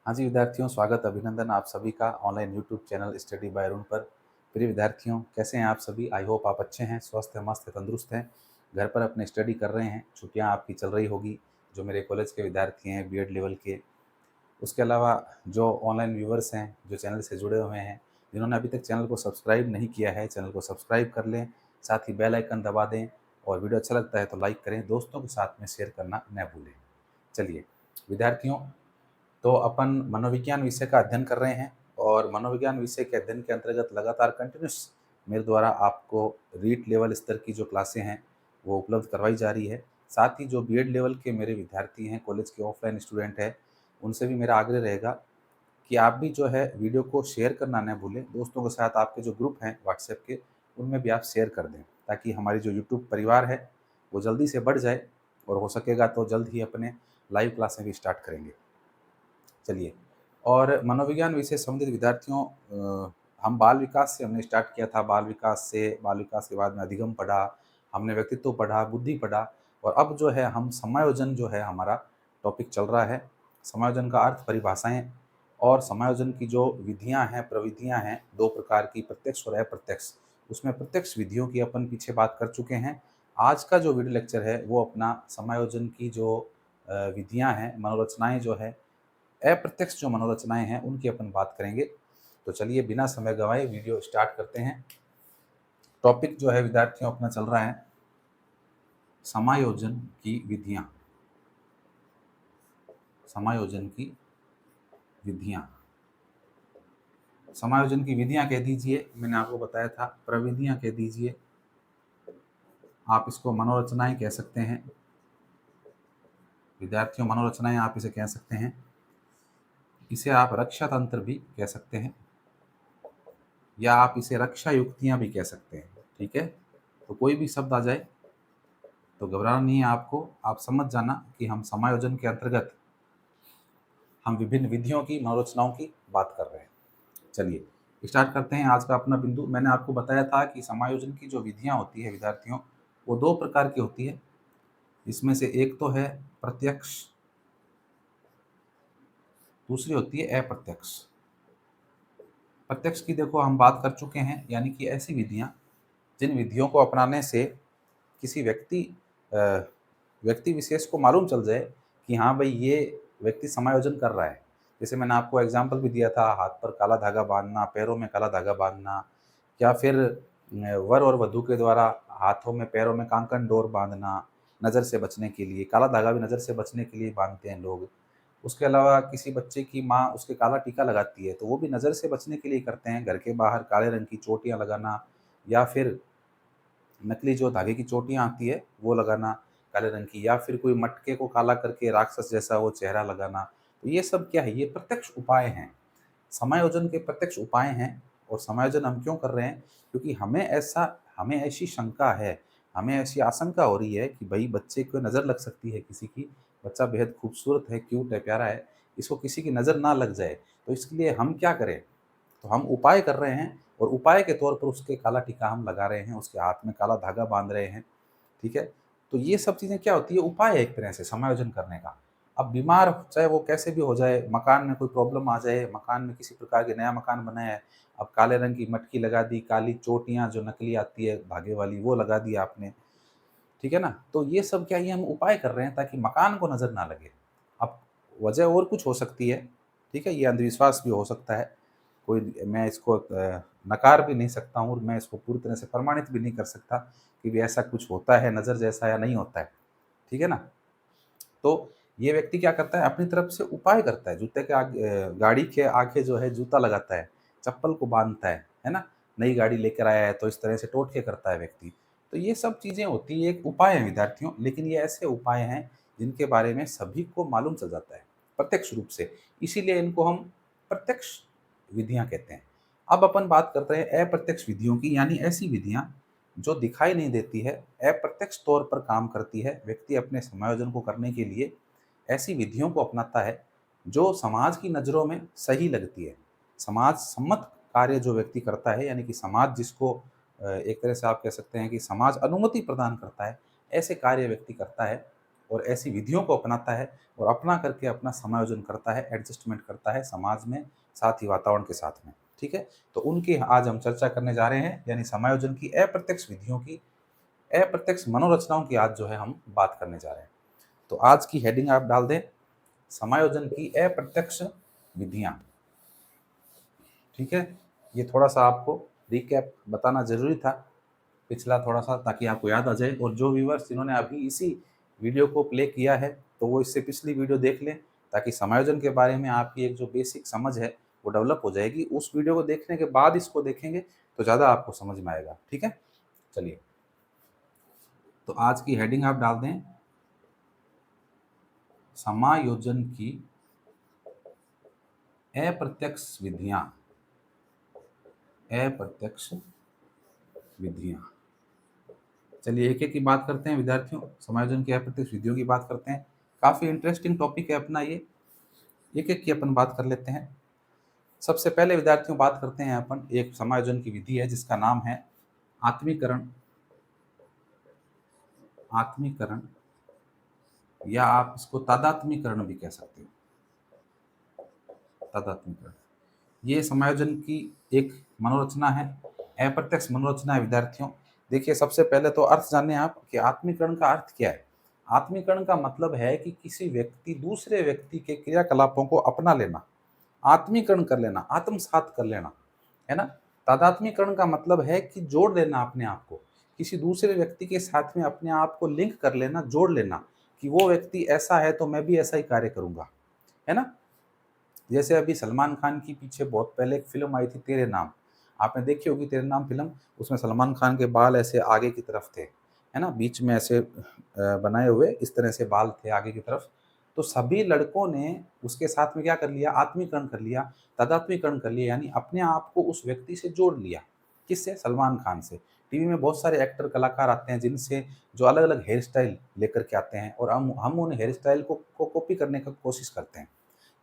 हाँ जी विद्यार्थियों, स्वागत अभिनंदन आप सभी का online YouTube channel study bye Arun पर। प्रिय विद्यार्थियों, कैसे हैं आप सभी? आई होप आप अच्छे हैं, स्वस्थ हैं, मस्त हैं, तंदुरुस्त हैं, घर पर अपने स्टडी कर रहे हैं। छुट्टियां आपकी चल रही होगी, जो मेरे कॉलेज के विद्यार्थी हैं बीएड लेवल के। उसके अलावा जो ऑनलाइन व्यूवर्स हैं, जो चैनल से जुड़े हुए हैं, जिन्होंने अभी तक चैनल को सब्सक्राइब नहीं किया है, चैनल को सब्सक्राइब कर लें, साथ ही बेल आइकन दबा दें और वीडियो अच्छा लगता है तो लाइक करें, दोस्तों के साथ में शेयर करना न भूलें। चलिए विद्यार्थियों, तो अपन मनोविज्ञान विषय का अध्ययन कर रहे हैं और मनोविज्ञान विषय के अध्ययन के अंतर्गत लगातार कंटिन्यूस मेरे द्वारा आपको रीट लेवल स्तर की जो क्लासें हैं वो उपलब्ध करवाई जा रही है। साथ ही जो बीएड लेवल के मेरे विद्यार्थी हैं, कॉलेज के ऑफलाइन स्टूडेंट हैं, उनसे भी मेरा आग्रह रहेगा कि आप भी जो है वीडियो को शेयर करना न भूलें। दोस्तों के साथ आपके जो ग्रुप हैं व्हाट्सएप के, उनमें भी आप शेयर कर दें, ताकि हमारी जो यूट्यूब परिवार है वो जल्दी से बढ़ जाए और हो सकेगा तो जल्द ही अपने लाइव क्लासें भी स्टार्ट करेंगे। चलिए, और मनोविज्ञान विषय से संबंधित विद्यार्थियों, हम बाल विकास से हमने स्टार्ट किया था। बाल विकास के बाद में अधिगम पढ़ा, हमने व्यक्तित्व पढ़ा, बुद्धि पढ़ा और अब जो है हम समायोजन जो है हमारा टॉपिक चल रहा है। समायोजन का अर्थ, परिभाषाएँ और समायोजन की जो विधियाँ हैं, प्रविधियाँ हैं, 2 प्रकार की, प्रत्यक्ष और अप्रत्यक्ष। उसमें प्रत्यक्ष विधियों की अपन पीछे बात कर चुके हैं। आज का जो वीडियो लेक्चर है वो अपना समायोजन की जो विधियाँ हैं, मनोरचनाएँ जो है, अप्रत्यक्ष जो मनोरचनाएँ हैं उनकी अपन बात करेंगे। तो चलिए बिना समय गँवाए वीडियो स्टार्ट करते हैं। टॉपिक जो है विद्यार्थियों अपना चल रहा है समायोजन की विधियाँ। समायोजन की विधियाँ। समायोजन की विधियाँ कह दीजिए, मैंने आपको बताया था, प्रविधियाँ कह दीजिए, आप इसको मनोरचनाएँ कह सकते हैं। विद्यार्थियों, मनोरचनाएँ आप इसे कह सकते हैं। इसे आप रक्षा तंत्र भी कह सकते हैं या आप इसे रक्षा युक्तियाँ भी कह सकते हैं। ठीक है? तो कोई भी शब्द आ जाए तो घबराना नहीं है आपको, आप समझ जाना कि हम समायोजन के अंतर्गत हम विभिन्न विधियों की, मनोरचनाओं की बात कर रहे हैं। चलिए स्टार्ट करते हैं आज का अपना बिंदु। मैंने आपको बताया था कि समायोजन की जो विधियाँ होती है विद्यार्थियों, वो 2 प्रकार की होती है। इसमें से एक तो है प्रत्यक्ष, दूसरी होती है अप्रत्यक्ष। प्रत्यक्ष की देखो हम बात कर चुके हैं, यानी कि ऐसी विधियाँ जिन विधियों को अपनाने से किसी अ, व्यक्ति विशेष को मालूम चल जाए कि हाँ भाई, ये व्यक्ति समायोजन कर रहा है। जैसे मैंने आपको एग्जाम्पल भी दिया था, हाथ पर काला धागा बांधना, पैरों में काला धागा बांधना, या फिर वर और वधू के द्वारा हाथों में पैरों में कांकन डोर बांधना, नज़र से बचने के लिए। काला धागा भी नज़र से बचने के लिए बांधते हैं लोग। उसके अलावा किसी बच्चे की माँ उसके काला टीका लगाती है, तो वो भी नज़र से बचने के लिए करते हैं। घर के बाहर काले रंग की चोटियाँ लगाना, या फिर नकली जो धागे की चोटियाँ आती है वो लगाना काले रंग की, या फिर कोई मटके को काला करके राक्षस जैसा वो चेहरा लगाना। तो ये सब क्या है? ये प्रत्यक्ष उपाय हैं, समायोजन के प्रत्यक्ष उपाय हैं। और समायोजन हम क्यों कर रहे हैं? क्योंकि हमें ऐसी शंका है, हमें ऐसी आशंका हो रही है कि भई बच्चे को नज़र लग सकती है किसी की, बच्चा बेहद खूबसूरत है, क्यूट है, प्यारा है, इसको किसी की नज़र ना लग जाए। तो इसके लिए हम क्या करें? तो हम उपाय कर रहे हैं और उपाय के तौर पर उसके काला टीका हम लगा रहे हैं, उसके हाथ में काला धागा बाँध रहे हैं, ठीक है? तो ये सब चीज़ें क्या होती है? उपाय है एक तरह से समायोजन करने का। अब बीमार चाहे वो कैसे भी हो जाए, मकान में कोई प्रॉब्लम आ जाए, मकान में किसी प्रकार के नया मकान बनाया है, अब काले रंग की मटकी लगा दी, काली चोटियाँ जो नकली आती है धागे वाली वो लगा दी आपने, ठीक है ना? तो ये सब क्या, ये हम उपाय कर रहे हैं ताकि मकान को नज़र ना लगे। अब वजह और कुछ हो सकती है, ठीक है? ये अंधविश्वास भी हो सकता है। कोई, मैं इसको नकार भी नहीं सकता हूँ और मैं इसको पूरी तरह से प्रमाणित भी नहीं कर सकता कि भी ऐसा कुछ होता है नज़र जैसा या नहीं होता है, ठीक है ना? तो ये व्यक्ति क्या करता है? अपनी तरफ से उपाय करता है, जूते के आगे गाड़ी के आगे जो है जूता लगाता है, चप्पल को बाँधता है ना? नई गाड़ी लेकर आया है तो इस तरह से टोटके करता है व्यक्ति। तो ये सब चीज़ें होती है, एक उपाय हैं विद्यार्थियों, लेकिन ये ऐसे उपाय हैं जिनके बारे में सभी को मालूम चल जाता है, प्रत्यक्ष रूप से। इसीलिए इनको हम प्रत्यक्ष विधियाँ कहते हैं। अब अपन बात करते हैं अप्रत्यक्ष विधियों की, यानी ऐसी विधियाँ जो दिखाई नहीं देती है, अप्रत्यक्ष तौर पर काम करती है। व्यक्ति अपने समायोजन को करने के लिए ऐसी विधियों को अपनाता है जो समाज की नज़रों में सही लगती है। समाज सम्मत कार्य जो व्यक्ति करता है, यानी कि समाज जिसको एक तरह से आप कह सकते हैं कि समाज अनुमति प्रदान करता है, ऐसे कार्य व्यक्ति करता है और ऐसी विधियों को अपनाता है और अपना करके अपना समायोजन करता है, एडजस्टमेंट करता है समाज में, साथ ही वातावरण के साथ में। ठीक है? तो उनकी आज हम चर्चा करने जा रहे हैं, यानी समायोजन की अप्रत्यक्ष विधियों की, अप्रत्यक्ष मनोरचनाओं की आज जो है हम बात करने जा रहे हैं। तो आज की हेडिंग आप डाल दें, समायोजन की अप्रत्यक्ष विधियाँ। ठीक है? ये थोड़ा-सा आपको रिकैप बताना ज़रूरी था, पिछला थोड़ा-सा, ताकि आपको याद आ जाए, और जो व्यूअर्स जिन्होंने अभी इसी वीडियो को प्ले किया है, तो वो इससे पिछली वीडियो देख लें, ताकि समायोजन के बारे में आपकी एक जो बेसिक समझ है, वो डेवलप हो जाएगी। उस वीडियो को देखने के बाद इसको देखेंगे, तो ज़्यादा आपको समझ में आएगा। ठीक है? चलिए, तो आज की हेडिंग आप डाल दें, समायोजन की अप्रत्यक्ष विधियाँ। अप्रत्यक्ष विधियाँ। चलिए एक-एक की बात करते हैं विद्यार्थियों, समायोजन की अप्रत्यक्ष विधियों की बात करते हैं। काफ़ी इंटरेस्टिंग टॉपिक है अपना ये, एक-एक की अपन बात कर लेते हैं। सबसे पहले विद्यार्थियों बात करते हैं अपन, एक समायोजन की विधि है जिसका नाम है आत्मीकरण। आत्मीकरण, या आप इसको तादात्म्यकरण भी कह सकते हो। तादात्म्यकरण, ये समायोजन की एक मनोरचना है, अप्रत्यक्ष मनोरचना है विद्यार्थियों। देखिए, सबसे पहले तो अर्थ जानें आप कि आत्मीकरण का अर्थ क्या है। आत्मीकरण का मतलब है कि किसी व्यक्ति दूसरे व्यक्ति के क्रियाकलापों को अपना लेना, आत्मीकरण कर लेना, आत्मसात कर लेना, है ना। तादात्म्यकरण का मतलब है कि जोड़ लेना अपने आप को, किसी दूसरे व्यक्ति के साथ में अपने आप को लिंक कर लेना, जोड़ लेना, कि वो व्यक्ति ऐसा है तो मैं भी ऐसा ही कार्य करूंगा, है ना। जैसे अभी सलमान खान की पीछे बहुत पहले एक फ़िल्म आई थी, तेरे नाम। आपने देखी होगी तेरे नाम फ़िल्म, उसमें सलमान खान के बाल ऐसे आगे की तरफ थे, है ना? बीच में ऐसे बनाए हुए इस तरह से बाल थे आगे की तरफ। तो सभी लड़कों ने उसके साथ में क्या कर लिया? आत्मीकरण कर लिया, तादात्म्यकरण कर लिया, यानी अपने आप को उस व्यक्ति से जोड़ लिया। किससे? सलमान खान से। टीवी में बहुत सारे एक्टर, कलाकार आते हैं जिनसे जो अलग-अलग हेयर स्टाइल लेकर के आते हैं, और हम उन हेयर स्टाइल को कॉपी करने का कोशिश करते हैं।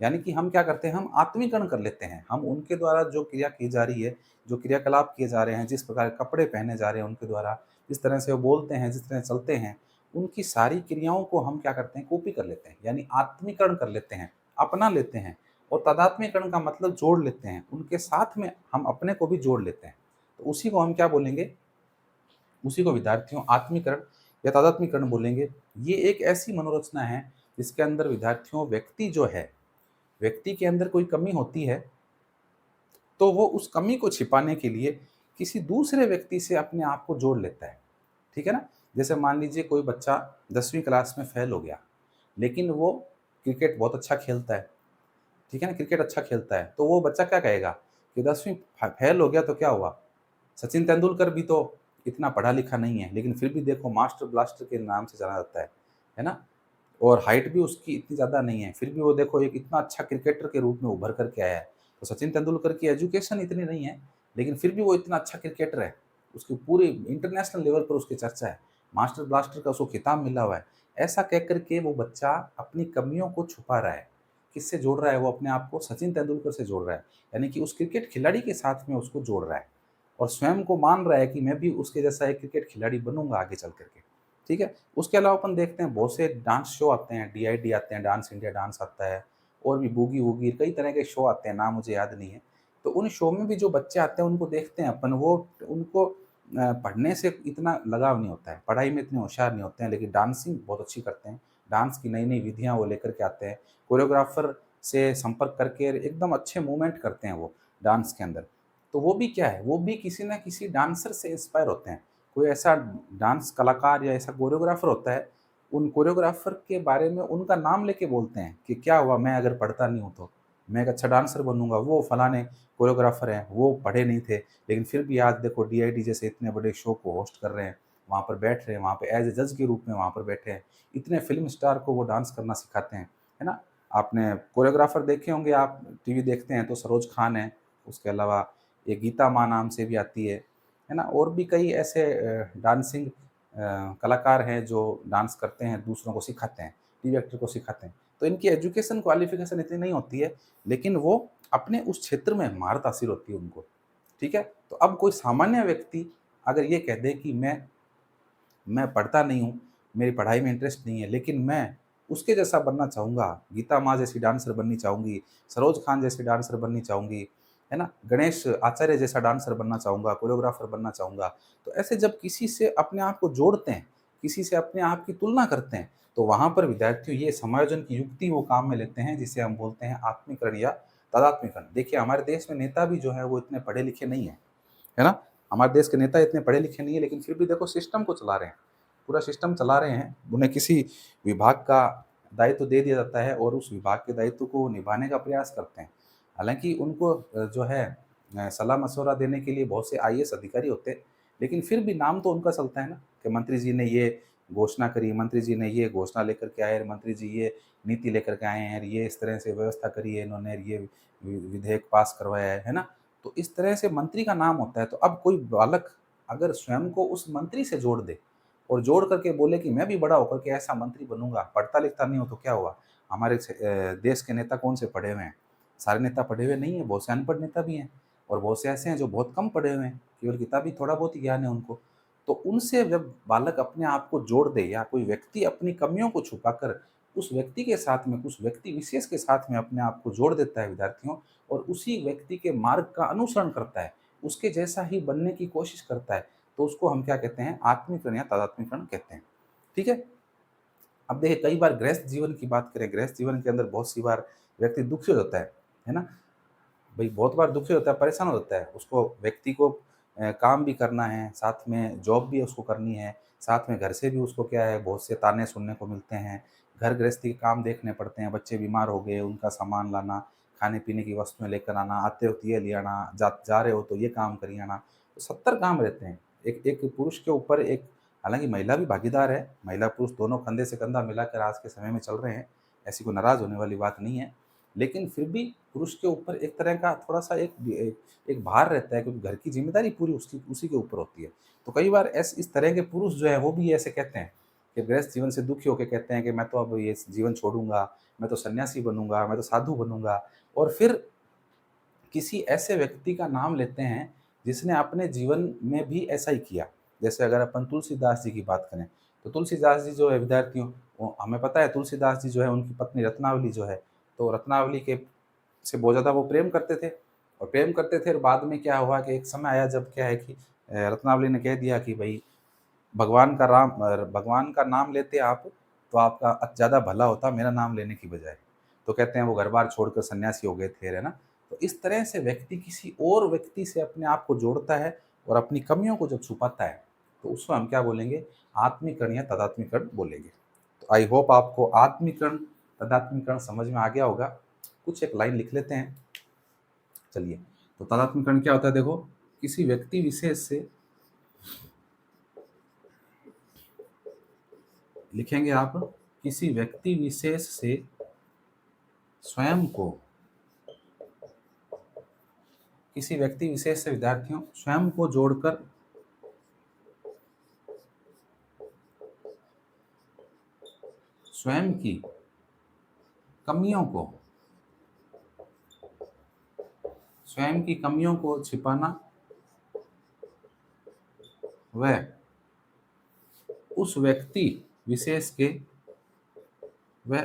यानी कि हम क्या करते हैं, हम आत्मीकरण कर लेते हैं। हम उनके द्वारा जो क्रिया की जा रही है, जो क्रियाकलाप किए जा रहे हैं, जिस प्रकार के कपड़े पहने जा रहे हैं उनके द्वारा, जिस तरह से वो बोलते हैं, जिस तरह चलते हैं, उनकी सारी क्रियाओं को हम क्या करते हैं, कॉपी कर लेते हैं, यानी आत्मीकरण कर लेते हैं, अपना लेते हैं। और तादात्म्यकरण का मतलब जोड़ लेते हैं, उनके साथ में हम अपने को भी जोड़ लेते हैं। तो उसी को हम क्या बोलेंगे, उसी को विद्यार्थियों आत्मीकरण या तादात्म्यकरण बोलेंगे। ये एक ऐसी मनोरचना है जिसके अंदर विद्यार्थियों व्यक्ति जो है, व्यक्ति के अंदर कोई कमी होती है, तो वो उस कमी को छिपाने के लिए किसी दूसरे व्यक्ति से अपने आप को जोड़ लेता है। ठीक है ना? जैसे मान लीजिए कोई बच्चा 10वीं क्लास में फेल हो गया, लेकिन वो क्रिकेट बहुत अच्छा खेलता है। ठीक है ना? क्रिकेट अच्छा खेलता है, तो वो बच्चा क्या कहेगा कि 10वीं फेल हो गया तो क्या हुआ? सचिन तेंदुलकर भी तो इतना पढ़ा लिखा नहीं है, लेकिन फिर भी देखो मास्टर ब्लास्टर के नाम से जाना जाता है ना? और हाइट भी उसकी इतनी ज़्यादा नहीं है, फिर भी वो देखो एक इतना अच्छा क्रिकेटर के रूप में उभर कर के आया है। तो सचिन तेंदुलकर की एजुकेशन इतनी नहीं है, लेकिन फिर भी वो इतना अच्छा क्रिकेटर है। उसकी पूरी इंटरनेशनल लेवल पर उसकी चर्चा है। मास्टर ब्लास्टर का उसको खिताब मिला हुआ है। ऐसा कह कर के वो बच्चा अपनी कमियों को छुपा रहा है। किससे जोड़ रहा है वो अपने आप को? सचिन तेंदुलकर से जोड़ रहा है। यानी कि उस क्रिकेट खिलाड़ी के साथ में उसको जोड़ रहा है, और स्वयं को मान रहा है कि मैं भी उसके जैसा एक क्रिकेट खिलाड़ी बनूँगा आगे चल कर के। ठीक है? उसके अलावा अपन देखते हैं बहुत से डांस शो आते हैं, डीआईडी आते हैं, डांस इंडिया डांस आता है, और भी बूगी-वूगी कई तरह के शो आते हैं, नाम मुझे याद नहीं है। तो उन शो में भी जो बच्चे आते हैं उनको देखते हैं अपन, वो उनको पढ़ने से इतना लगाव नहीं होता है, पढ़ाई में इतने होशियार नहीं होते हैं, लेकिन डांसिंग बहुत अच्छी करते हैं। डांस की नई-नई विधियाँ वो लेकर के आते हैं। कोरियोग्राफर से संपर्क करके एकदम अच्छे मूवमेंट करते हैं वो डांस के अंदर। तो वो भी क्या है, वो भी किसी न किसी डांसर से इंस्पायर होते हैं। कोई ऐसा डांस कलाकार या ऐसा कोरियोग्राफर होता है, उन कोरियोग्राफर के बारे में उनका नाम लेके बोलते हैं कि क्या हुआ, मैं अगर पढ़ता नहीं हूँ तो, मैं एक अच्छा डांसर बनूँगा। वो फलाने कोरियोग्राफर हैं, वो पढ़े नहीं थे, लेकिन फिर भी आज देखो डीआईडी जैसे इतने बड़े शो को होस्ट कर रहे हैं, वहाँ पर बैठ रहे हैं, वहाँ पे एज़ ए जज के रूप में वहाँ पर बैठे हैं। इतने फ़िल्म स्टार को वो डांस करना सिखाते हैं, है ना? आपने कोरियोग्राफर देखे होंगे, आप टीवी देखते हैं तो सरोज खान है, उसके अलावा एक गीता माँ नाम से भी आती है ना? और भी कई ऐसे डांसिंग कलाकार हैं जो डांस करते हैं, दूसरों को सिखाते हैं, टीवी एक्टर को सिखाते हैं। तो इनकी एजुकेशन क्वालिफ़िकेशन इतनी नहीं होती है, लेकिन वो अपने उस क्षेत्र में महारत हासिल होती है उनको, ठीक है? तो अब कोई सामान्य व्यक्ति अगर ये कह दे कि मैं पढ़ता नहीं हूँ, मेरी पढ़ाई में इंटरेस्ट नहीं है, लेकिन मैं उसके जैसा बनना चाहूँगा, गीता माँ जैसी डांसर बननी चाहूँगी, सरोज खान जैसी डांसर बननी चाहूँगी, है ना? गणेश आचार्य जैसा डांसर बनना चाहूँगा, कोरियोग्राफर बनना चाहूँगा। तो ऐसे जब किसी से अपने आप को जोड़ते हैं, किसी से अपने आप की तुलना करते हैं, तो वहाँ पर विद्यार्थियों ये समायोजन की युक्ति वो काम में लेते हैं जिसे हम बोलते हैं आत्मीकरण या तादात्म्यकरण। देखिए हमारे देश में नेता भी जो है वो इतने पढ़े लिखे नहीं हैं, है ना? हमारे देश के नेता इतने पढ़े लिखे नहीं है, लेकिन फिर भी देखो सिस्टम को चला रहे हैं, पूरा सिस्टम चला रहे हैं। उन्हें किसी विभाग का दायित्व दे दिया जाता है और उस विभाग के दायित्व को निभाने का प्रयास करते हैं। हालाँकि उनको जो है सलाह-मशवरा देने के लिए बहुत से आईएएस अधिकारी होते हैं, लेकिन फिर भी नाम तो उनका चलता है ना कि मंत्री जी ने ये घोषणा करी, मंत्री जी ने ये घोषणा लेकर के आए, मंत्री जी ये नीति लेकर के आए हैं, ये इस तरह से व्यवस्था करी है इन्होंने, ये विधेयक पास करवाया है ना? तो इस तरह से मंत्री का नाम होता है। तो अब कोई बालक अगर स्वयं को उस मंत्री से जोड़ दे और जोड़ करके बोले कि मैं भी बड़ा होकर के ऐसा मंत्री बनूँगा, पढ़ता लिखता नहीं हूँ तो क्या हुआ? हमारे देश के नेता कौन से पढ़े हुए हैं? सारे नेता पढ़े हुए नहीं हैं, बहुत से अनपढ़ नेता भी हैं और बहुत से ऐसे हैं जो बहुत कम पढ़े हुए हैं, केवल किताबी थोड़ा बहुत ही ज्ञान है उनको। तो उनसे जब बालक अपने आप को जोड़ दे या कोई व्यक्ति अपनी कमियों को छुपाकर उस व्यक्ति के साथ में, उस व्यक्ति विशेष के साथ में अपने आप को जोड़ देता है विद्यार्थियों और उसी व्यक्ति के मार्ग का अनुसरण करता है, उसके जैसा ही बनने की कोशिश करता है, तो उसको हम क्या कहते हैं? आत्मीकरण या तादात्म्यकरण कहते हैं। ठीक है? अब देखिए कई बार गृहस्थ जीवन की बात करें, गृहस्थ जीवन के अंदर बहुत सी बार व्यक्ति दुखी हो जाता है ना? भई बहुत बार दुखी होता है, परेशान हो जाता है। उसको व्यक्ति को काम भी करना है, साथ में जॉब भी उसको करनी है, साथ में घर से भी उसको क्या है बहुत से ताने सुनने को मिलते हैं। घर गृहस्थी के काम देखने पड़ते हैं, बच्चे बीमार हो गए, उनका सामान लाना, खाने-पीने की वस्तुएँ लेकर आना, आते वक़्त ये ले आना, जा रहे हो तो ये काम करी आना। तो 70 काम रहते हैं। एक एक पुरुष के ऊपर एक हालाँकि महिला भी भागीदार है, महिला-पुरुष दोनों कंधे से कंधा मिलाकर आज के समय में चल रहे हैं, ऐसी कोई नाराज़ होने वाली बात नहीं है। लेकिन फिर भी पुरुष के ऊपर एक तरह का थोड़ा-सा एक भार रहता है क्योंकि घर की ज़िम्मेदारी पूरी उसकी उसी के ऊपर होती है। तो कई बार इस तरह के पुरुष जो हैं वो भी ऐसे कहते हैं कि गृहस्थ जीवन से दुखी होके कहते हैं कि मैं तो अब ये जीवन छोड़ूँगा, मैं तो सन्यासी बनूँगा, मैं तो साधु बनूँगा और फिर किसी ऐसे व्यक्ति का नाम लेते हैं जिसने अपने जीवन में भी ऐसा ही किया। जैसे अगर अपन तुलसीदास जी की बात करें, तो तुलसीदास जी जो है विद्यार्थियों वो हमें पता है तुलसीदास जी जो है उनकी पत्नी रत्नावली जो है, तो रत्नावली के से बहुत ज़्यादा वो प्रेम करते थे और प्रेम करते थे और बाद में क्या हुआ कि एक समय आया जब क्या है कि रत्नावली ने कह दिया कि भई भगवान का नाम लेते आप तो आपका ज़्यादा भला होता मेरा नाम लेने की बजाय। तो कहते हैं वो घर-बार छोड़कर सन्यासी हो गए थे, है ना? तो इस तरह से व्यक्ति किसी और व्यक्ति से अपने आप को जोड़ता है और अपनी कमियों को जब छुपाता है, तो उसको हम क्या बोलेंगे? आत्मीकरण या तादात्म्यकरण बोलेंगे। तो आई होप आपको आत्मीकरण, तादात्म्यकरण समझ में आ गया होगा। कुछ एक लाइन लिख लेते हैं। चलिए, तो तादात्म्यकरण क्या होता है देखो, किसी व्यक्ति विशेष से लिखेंगे आप, किसी व्यक्ति विशेष से स्वयं को किसी व्यक्ति विशेष से विद्यार्थियों स्वयं को जोड़कर स्वयं की कमियों को स्वयं की कमियों को छिपाना व उस व्यक्ति विशेष के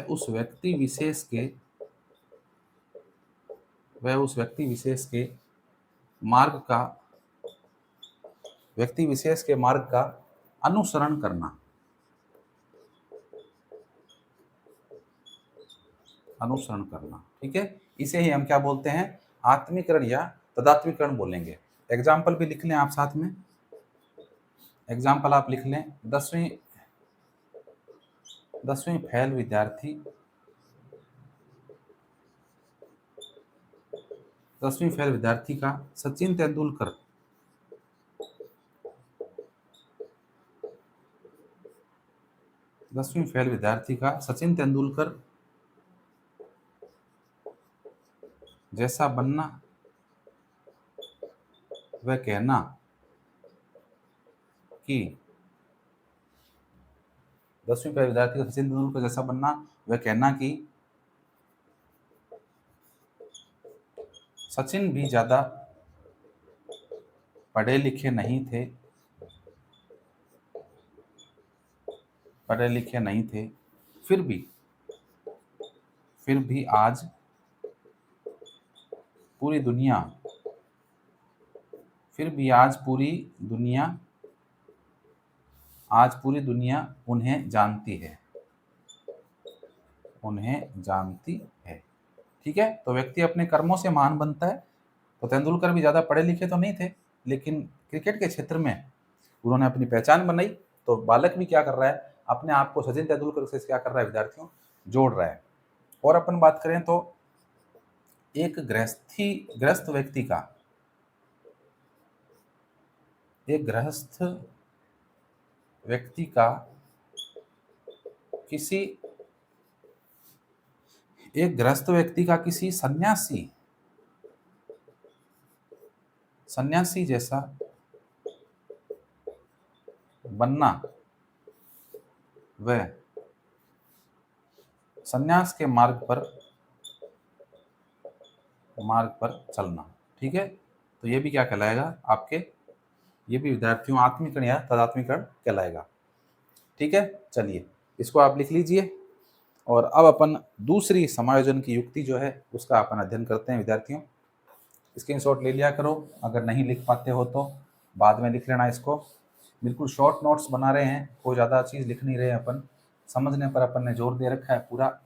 उस व्यक्ति विशेष के उस व्यक्ति विशेष के मार्ग का अनुसरण करना ठीक है। इसे ही हम क्या बोलते हैं? आत्मीकरण या तदात्मीकरण बोलेंगे। एग्जाम्पल भी लिख लें आप साथ में। एग्जाम्पल आप लिख लें, 10वीं फेल विद्यार्थी 10वीं फेल विद्यार्थी का सचिन तेंदुलकर 10वीं फेल विद्यार्थी का सचिन तेंदुलकर जैसा बनना व कहना कि 10वीं फेल विद्यार्थी का सचिन तेंदुलकर जैसा बनना व कहना कि सचिन भी ज्यादा पढ़े लिखे नहीं थे पढ़े लिखे नहीं थे, फिर भी आज पूरी दुनिया फिर भी आज पूरी दुनिया उन्हें जानती है, ठीक है। तो व्यक्ति अपने कर्मों से महान बनता है। तो तेंदुलकर भी ज़्यादा पढ़े लिखे तो नहीं थे, लेकिन क्रिकेट के क्षेत्र में उन्होंने अपनी पहचान बनाई। तो बालक भी क्या कर रहा है, अपने आप को सचिन तेंदुलकर से क्या कर रहा है, विद्यार्थियों, जोड़ रहा है। और अपन बात करें तो एक गृहस्थ व्यक्ति का किसी किसी सन्यासी जैसा बनना व सन्यास के मार्ग पर चलना, ठीक है। तो ये भी क्या कहलाएगा आपके, ये भी विद्यार्थियों आत्मीकरण या तदात्मीकरण कहलाएगा, ठीक है। चलिए इसको आप लिख लीजिए। और अब अपन दूसरी समायोजन की युक्ति जो है उसका अपन अध्ययन करते हैं विद्यार्थियों। स्क्रीनशॉट ले लिया करो, अगर नहीं लिख पाते हो तो बाद में लिख लेना इसको। बिल्कुल शॉर्ट नोट्स बना रहे हैं, कोई ज़्यादा चीज़ लिख नहीं रहे हैं अपन, समझने पर अपन ने जोर दे रखा है पूरा।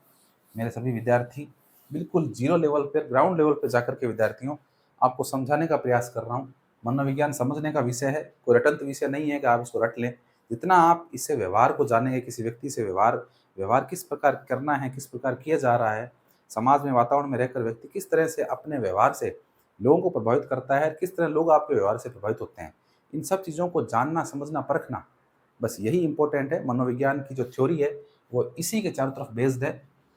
मेरे सभी विद्यार्थी बिल्कुल जीरो लेवल पर, ग्राउंड लेवल पर जाकर के विद्यार्थियों आपको समझाने का प्रयास कर रहा हूँ। मनोविज्ञान समझने का विषय है, कोई रटंत विषय नहीं है कि आप इसको रट लें। जितना आप इससे व्यवहार को जानेंगे, किसी व्यक्ति से व्यवहार किस प्रकार करना है, किस प्रकार किया जा रहा है, समाज में वातावरण में रहकर व्यक्ति किस तरह से अपने व्यवहार से लोगों को प्रभावित करता है, किस तरह लोग आपके व्यवहार से प्रभावित होते हैं, इन सब चीज़ों को जानना, समझना, परखना, बस यही इंपॉर्टेंट है। मनोविज्ञान की जो थ्योरी है वो इसी के चारों तरफ बेस्ड है,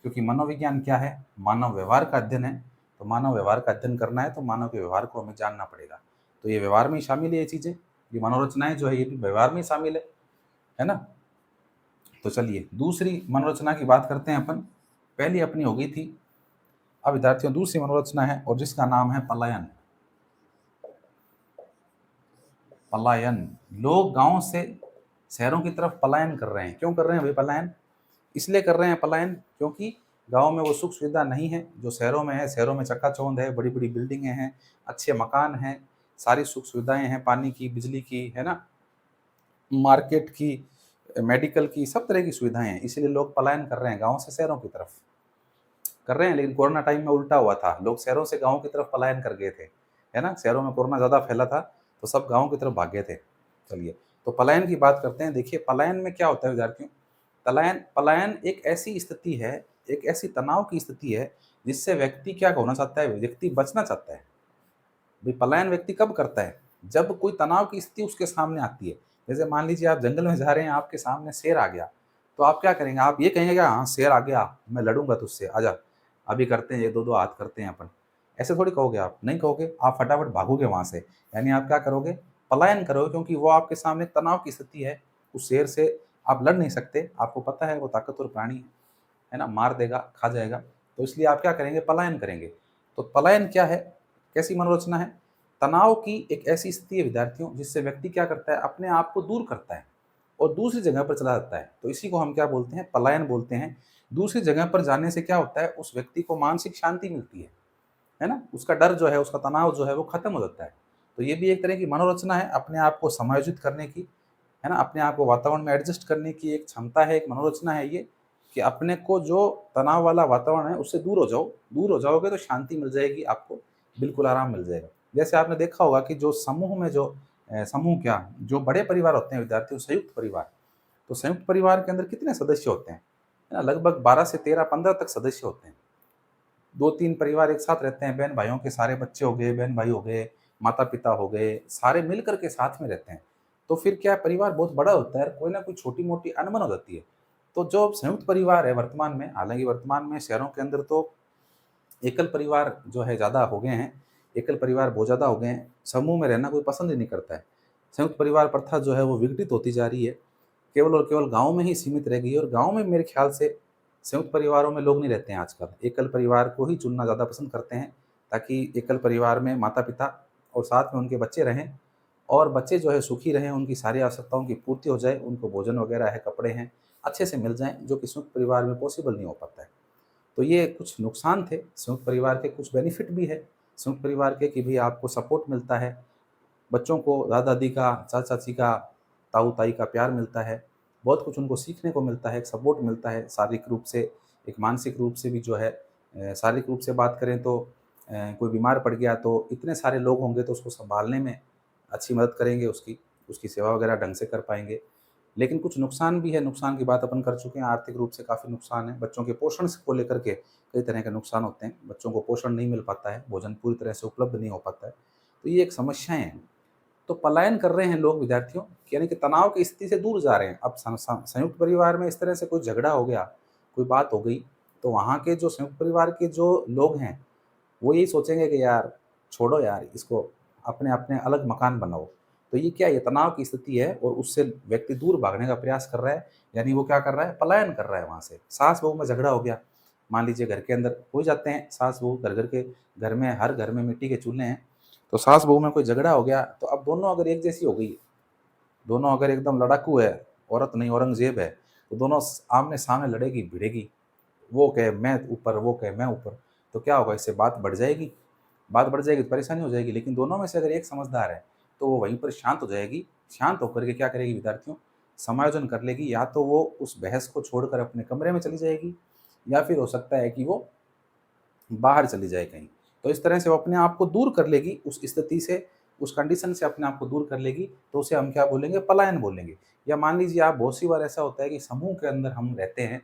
क्योंकि मनोविज्ञान क्या है, मानव व्यवहार का अध्ययन है। तो मानव व्यवहार का अध्ययन करना है तो मानव के व्यवहार को हमें जानना पड़ेगा। तो ये व्यवहार में ही शामिल है, ये चीज़ें, ये मनोरचनाएं जो है ये भी व्यवहार में ही शामिल है ना। तो चलिए दूसरी मनोरचना की बात करते हैं अपन। पहली अपनी हो गई थी, अब विद्यार्थियों दूसरी मनोरचना है और जिसका नाम है पलायन। लोग गांव से शहरों की तरफ पलायन कर रहे हैं। क्यों कर रहे हैं भाई पलायन? इसलिए कर रहे हैं पलायन क्योंकि गांव में वो सुख सुविधा नहीं है जो शहरों में है। शहरों में चकाचौंध है, बड़ी बड़ी बिल्डिंगें हैं, अच्छे मकान हैं, सारी सुख सुविधाएं हैं, पानी की, बिजली की, है ना, मार्केट की, मेडिकल की, सब तरह की सुविधाएं हैं। इसलिए लोग पलायन कर रहे हैं, गाँव से शहरों की तरफ कर रहे हैं। लेकिन कोरोना टाइम में उल्टा हुआ था, लोग शहरों से गाँव की तरफ पलायन कर गए थे, है ना। शहरों में कोरोना ज़्यादा फैला था तो सब गाँव की तरफ भाग गए थे। चलिए तो पलायन की बात करते हैं। देखिए पलायन में क्या होता है विद्यार्थियों, पलायन पलायन एक ऐसी स्थिति है, एक ऐसी तनाव की स्थिति है जिससे व्यक्ति क्या होना चाहता है, व्यक्ति बचना चाहता है। भाई पलायन व्यक्ति कब करता है? जब कोई तनाव की स्थिति उसके सामने आती है। जैसे मान लीजिए आप जंगल में जा रहे हैं, आपके सामने शेर आ गया, तो आप क्या करेंगे? आप ये कहेंगे क्या, हाँ शेर आ गया, मैं लड़ूंगा तुझसे, आजा अभी करते हैं, ये दो दो हाथ करते हैं अपन। ऐसे थोड़ी कहोगे, आप नहीं कहोगे, आप फटाफट भागोगे वहां से। यानी आप क्या करोगे? पलायन करोगे, क्योंकि वो आपके सामने तनाव की स्थिति है। उस शेर से आप लड़ नहीं सकते, आपको पता है वो ताकतवर प्राणी है ना, मार देगा, खा जाएगा। तो इसलिए आप क्या करेंगे? पलायन करेंगे। तो पलायन क्या है, कैसी मनोरचना है? तनाव की एक ऐसी स्थिति है विद्यार्थियों जिससे व्यक्ति क्या करता है, अपने आप को दूर करता है और दूसरी जगह पर चला जाता है। तो इसी को हम क्या बोलते हैं? पलायन बोलते हैं। दूसरी जगह पर जाने से क्या होता है, उस व्यक्ति को मानसिक शांति मिलती है ना, उसका डर जो है, उसका तनाव जो है वो खत्म हो जाता है। तो ये भी एक तरह की मनोरचना है, अपने आप को समायोजित करने की, है ना, अपने आप को वातावरण में एडजस्ट करने की एक क्षमता है, एक मनोरचना है ये, कि अपने को जो तनाव वाला वातावरण है उससे दूर हो जाओ। दूर हो जाओगे तो शांति मिल जाएगी आपको, बिल्कुल आराम मिल जाएगा। जैसे आपने देखा होगा कि जो समूह में जो समूह क्या, जो बड़े परिवार होते हैं विद्यार्थियों, संयुक्त परिवार, तो संयुक्त परिवार के अंदर कितने सदस्य होते हैं? है ना, लगभग 12 से 13, 15 तक सदस्य होते हैं। 2-3 परिवार एक साथ रहते हैं, बहन भाइयों के सारे बच्चे हो गए, बहन भाई हो गए, माता पिता हो गए, सारे मिल कर के साथ में रहते हैं। तो फिर क्या है, परिवार बहुत बड़ा होता है, कोई ना कोई छोटी मोटी अनबन हो जाती है। तो जो संयुक्त परिवार है वर्तमान में, हालांकि वर्तमान में शहरों के अंदर तो एकल परिवार जो है ज़्यादा हो गए हैं, एकल परिवार बहुत ज़्यादा हो गए हैं, समूह में रहना कोई पसंद ही नहीं करता है। संयुक्त परिवार प्रथा जो है वो विघटित होती जा रही है, केवल और केवल गाँव में ही सीमित रह गई है। और गाँव में मेरे ख्याल से संयुक्त परिवारों में लोग नहीं रहते हैं आजकल, एकल परिवार को ही चुनना ज़्यादा पसंद करते हैं, ताकि एकल परिवार में माता पिता और साथ में उनके बच्चे रहें, और बच्चे जो है सुखी रहें, उनकी सारी आवश्यकताओं की पूर्ति हो जाए, उनको भोजन वगैरह है, कपड़े हैं, अच्छे से मिल जाएँ, जो कि संयुक्त परिवार में पॉसिबल नहीं हो पाता है। तो ये कुछ नुकसान थे संयुक्त परिवार के, कुछ बेनिफिट भी है संयुक्त परिवार के कि भई आपको सपोर्ट मिलता है, बच्चों को दादा-दादी का, चाचा-चाची का, ताऊ-ताई का प्यार मिलता है, बहुत कुछ उनको सीखने को मिलता है, एक सपोर्ट मिलता है शारीरिक रूप से, एक मानसिक रूप से भी जो है। शारीरिक रूप से बात करें तो कोई बीमार पड़ गया तो इतने सारे लोग होंगे तो उसको सँभालने में अच्छी मदद करेंगे उसकी, उसकी सेवा वगैरह ढंग से कर पाएँगे। लेकिन कुछ नुकसान भी है, नुकसान की बात अपन कर चुके हैं, आर्थिक रूप से काफ़ी नुकसान है, बच्चों के पोषण से को लेकर के कई तरह के नुकसान होते हैं, बच्चों को पोषण नहीं मिल पाता है, भोजन पूरी तरह से उपलब्ध नहीं हो पाता है, तो ये एक समस्याएँ हैं। तो पलायन कर रहे हैं लोग विद्यार्थियों, यानी कि तनाव की स्थिति से दूर जा रहे हैं। अब संयुक्त परिवार में इस तरह से कोई झगड़ा हो गया, कोई बात हो गई, तो वहाँ के जो संयुक्त परिवार के जो लोग हैं, वो यही सोचेंगे कि यार छोड़ो यार इसको, अपने-अपने अलग मकान बनाओ। तो ये क्या है, ये तनाव की स्थिति है और उससे व्यक्ति दूर भागने का प्रयास कर रहा है, यानी वो क्या कर रहा है, पलायन कर रहा है वहाँ से। सास-बहू में झगड़ा हो गया, मान लीजिए घर के अंदर हो जाते हैं सास-बहू, घर-घर के घर में, हर घर में मिट्टी के चूल्हे हैं, तो सास-बहू में कोई झगड़ा हो गया, तो अब दोनों अगर एक जैसी हो गई, दोनों अगर एकदम लड़ाकू है, औरत नहीं औरंगज़ेब है, तो दोनों आमने-सामने लड़ेगी, भिड़ेगी। वो कहे मैं ऊपर, वो कहे मैं ऊपर, तो क्या होगा, इससे बात बढ़ जाएगी। बात बढ़ जाएगी तो परेशानी हो जाएगी, लेकिन दोनों में से अगर एक समझदार है, तो वो वहीं पर शांत हो जाएगी। शांत होकर के क्या करेगी विद्यार्थियों, समायोजन कर लेगी, या तो वो उस बहस को छोड़कर अपने कमरे में चली जाएगी, या फिर हो सकता है कि वो बाहर चली जाए कहीं। तो इस तरह से वो अपने आप को दूर कर लेगी उस स्थिति से, उस कंडीशन से अपने आप को दूर कर लेगी, तो उसे हम क्या बोलेंगे, पलायन बोलेंगे। या मान लीजिए आप, बहुत सी बार ऐसा होता है कि समूह के अंदर हम रहते हैं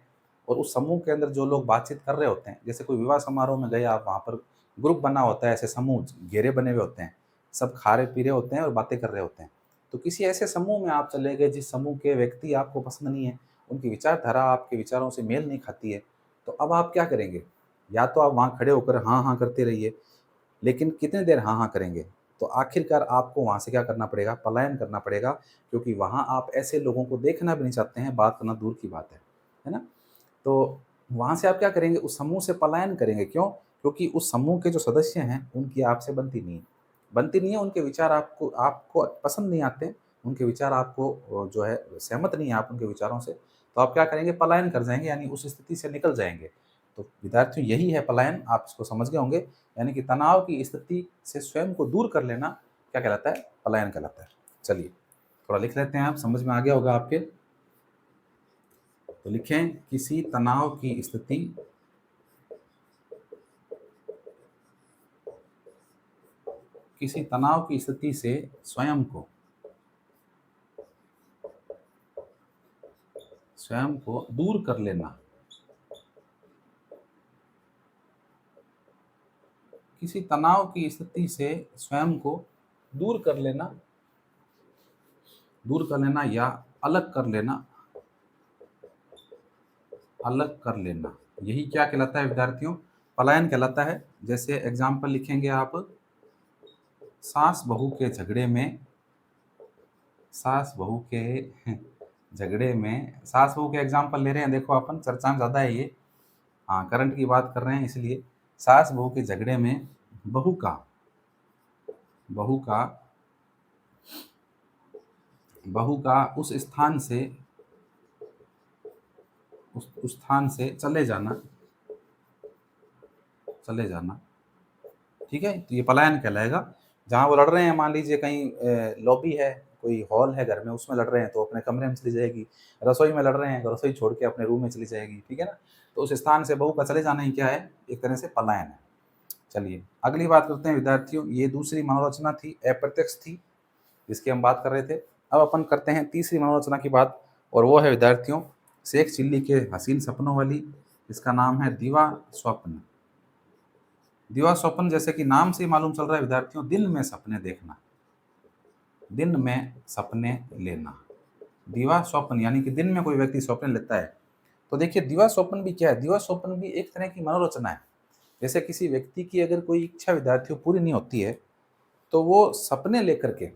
और उस समूह के अंदर जो लोग बातचीत कर रहे होते हैं, जैसे कोई विवाह समारोह में गए आप, वहाँ पर ग्रुप बना होता है, ऐसे समूह घेरे बने हुए होते हैं, सब खा रहे पी रहे होते हैं और बातें कर रहे होते हैं। तो किसी ऐसे समूह में आप चले गए जिस समूह के व्यक्ति आपको पसंद नहीं है, उनकी विचारधारा आपके विचारों से मेल नहीं खाती है, तो अब आप क्या करेंगे? या तो आप वहाँ खड़े होकर हाँ, हाँ करते रहिए, लेकिन कितनी देर हाँ, हाँ करेंगे? तो आखिरकार आपको वहाँ से क्या करना पड़ेगा? पलायन करना पड़ेगा, क्योंकि वहाँ आप ऐसे लोगों को देखना भी नहीं चाहते हैं, बात करना दूर की बात है ना? तो वहाँ से आप क्या करेंगे? उस समूह से पलायन करेंगे, क्यों? क्योंकि उस समूह के जो सदस्य हैं, उनकी आपसे बनती नहीं है। बनती नहीं है, उनके विचार आपको आपको पसंद नहीं आते, उनके विचार आपको जो है सहमत नहीं है आप उनके विचारों से, तो आप क्या करेंगे? पलायन कर जाएँगे, यानी उस स्थिति से निकल जाएँगे। तो विद्यार्थियों, यही है पलायन, आप इसको समझ गए होंगे, यानी कि तनाव की स्थिति से स्वयं को दूर कर लेना क्या कहलाता है? पलायन कहलाता है। चलिए, थोड़ा लिख लेते हैं आप, समझ में आ गया होगा आपके। तो लिखें, किसी तनाव की स्थिति किसी तनाव की स्थिति से स्वयं को दूर कर लेना। किसी तनाव की स्थिति से स्वयं को दूर कर लेना, या अलग कर लेना, अलग कर लेना, यही क्या कहलाता है विद्यार्थियों? पलायन कहलाता है। जैसे एग्जाम्पल लिखेंगे आप, सास बहू के झगड़े में, सास बहू के झगड़े में, सास बहू के एग्जाम्पल ले रहे हैं, देखो अपन चर्चा में ज़्यादा है ये, हाँ करंट की बात कर रहे हैं, इसलिए सास बहू के झगड़े में बहू का बहू का बहू का उस स्थान से चले जाना, ठीक है? तो ये पलायन कहलाएगा। जहाँ वो लड़ रहे हैं, मान लीजिए कहीं लॉबी है, कोई हॉल है घर में, उसमें लड़ रहे हैं, तो अपने कमरे में चली जाएगी। रसोई में लड़ रहे हैं, तो रसोई छोड़ के अपने रूम में चली जाएगी, ठीक है ना? तो उस स्थान से बहू का चले जाना ही क्या है? एक तरह से पलायन है। चलिए, अगली बात करते हैं विद्यार्थियों, ये दूसरी मनोरचना थी, अप्रत्यक्ष थी, जिसकी हम बात कर रहे थे। अब अपन करते हैं तीसरी मनोरचना की बात, और वो है विद्यार्थियों, शेख चिल्ली के हसीन सपनों वाली, जिसका नाम है दीवा स्वप्न। दीवा स्वप्न, जैसे कि नाम से ही मालूम चल रहा है विद्यार्थियों, दिन में सपने देखना, दिन में सपने लेना। दीवा स्वप्न यानी कि दिन में कोई व्यक्ति स्वप्न लेता है। तो देखिए, दीवा स्वप्न भी क्या है? दीवा स्वप्न भी एक तरह की मनोरचना है। जैसे किसी व्यक्ति की अगर कोई इच्छा विद्यार्थियों पूरी नहीं होती है, तो वो सपने लेकर के, है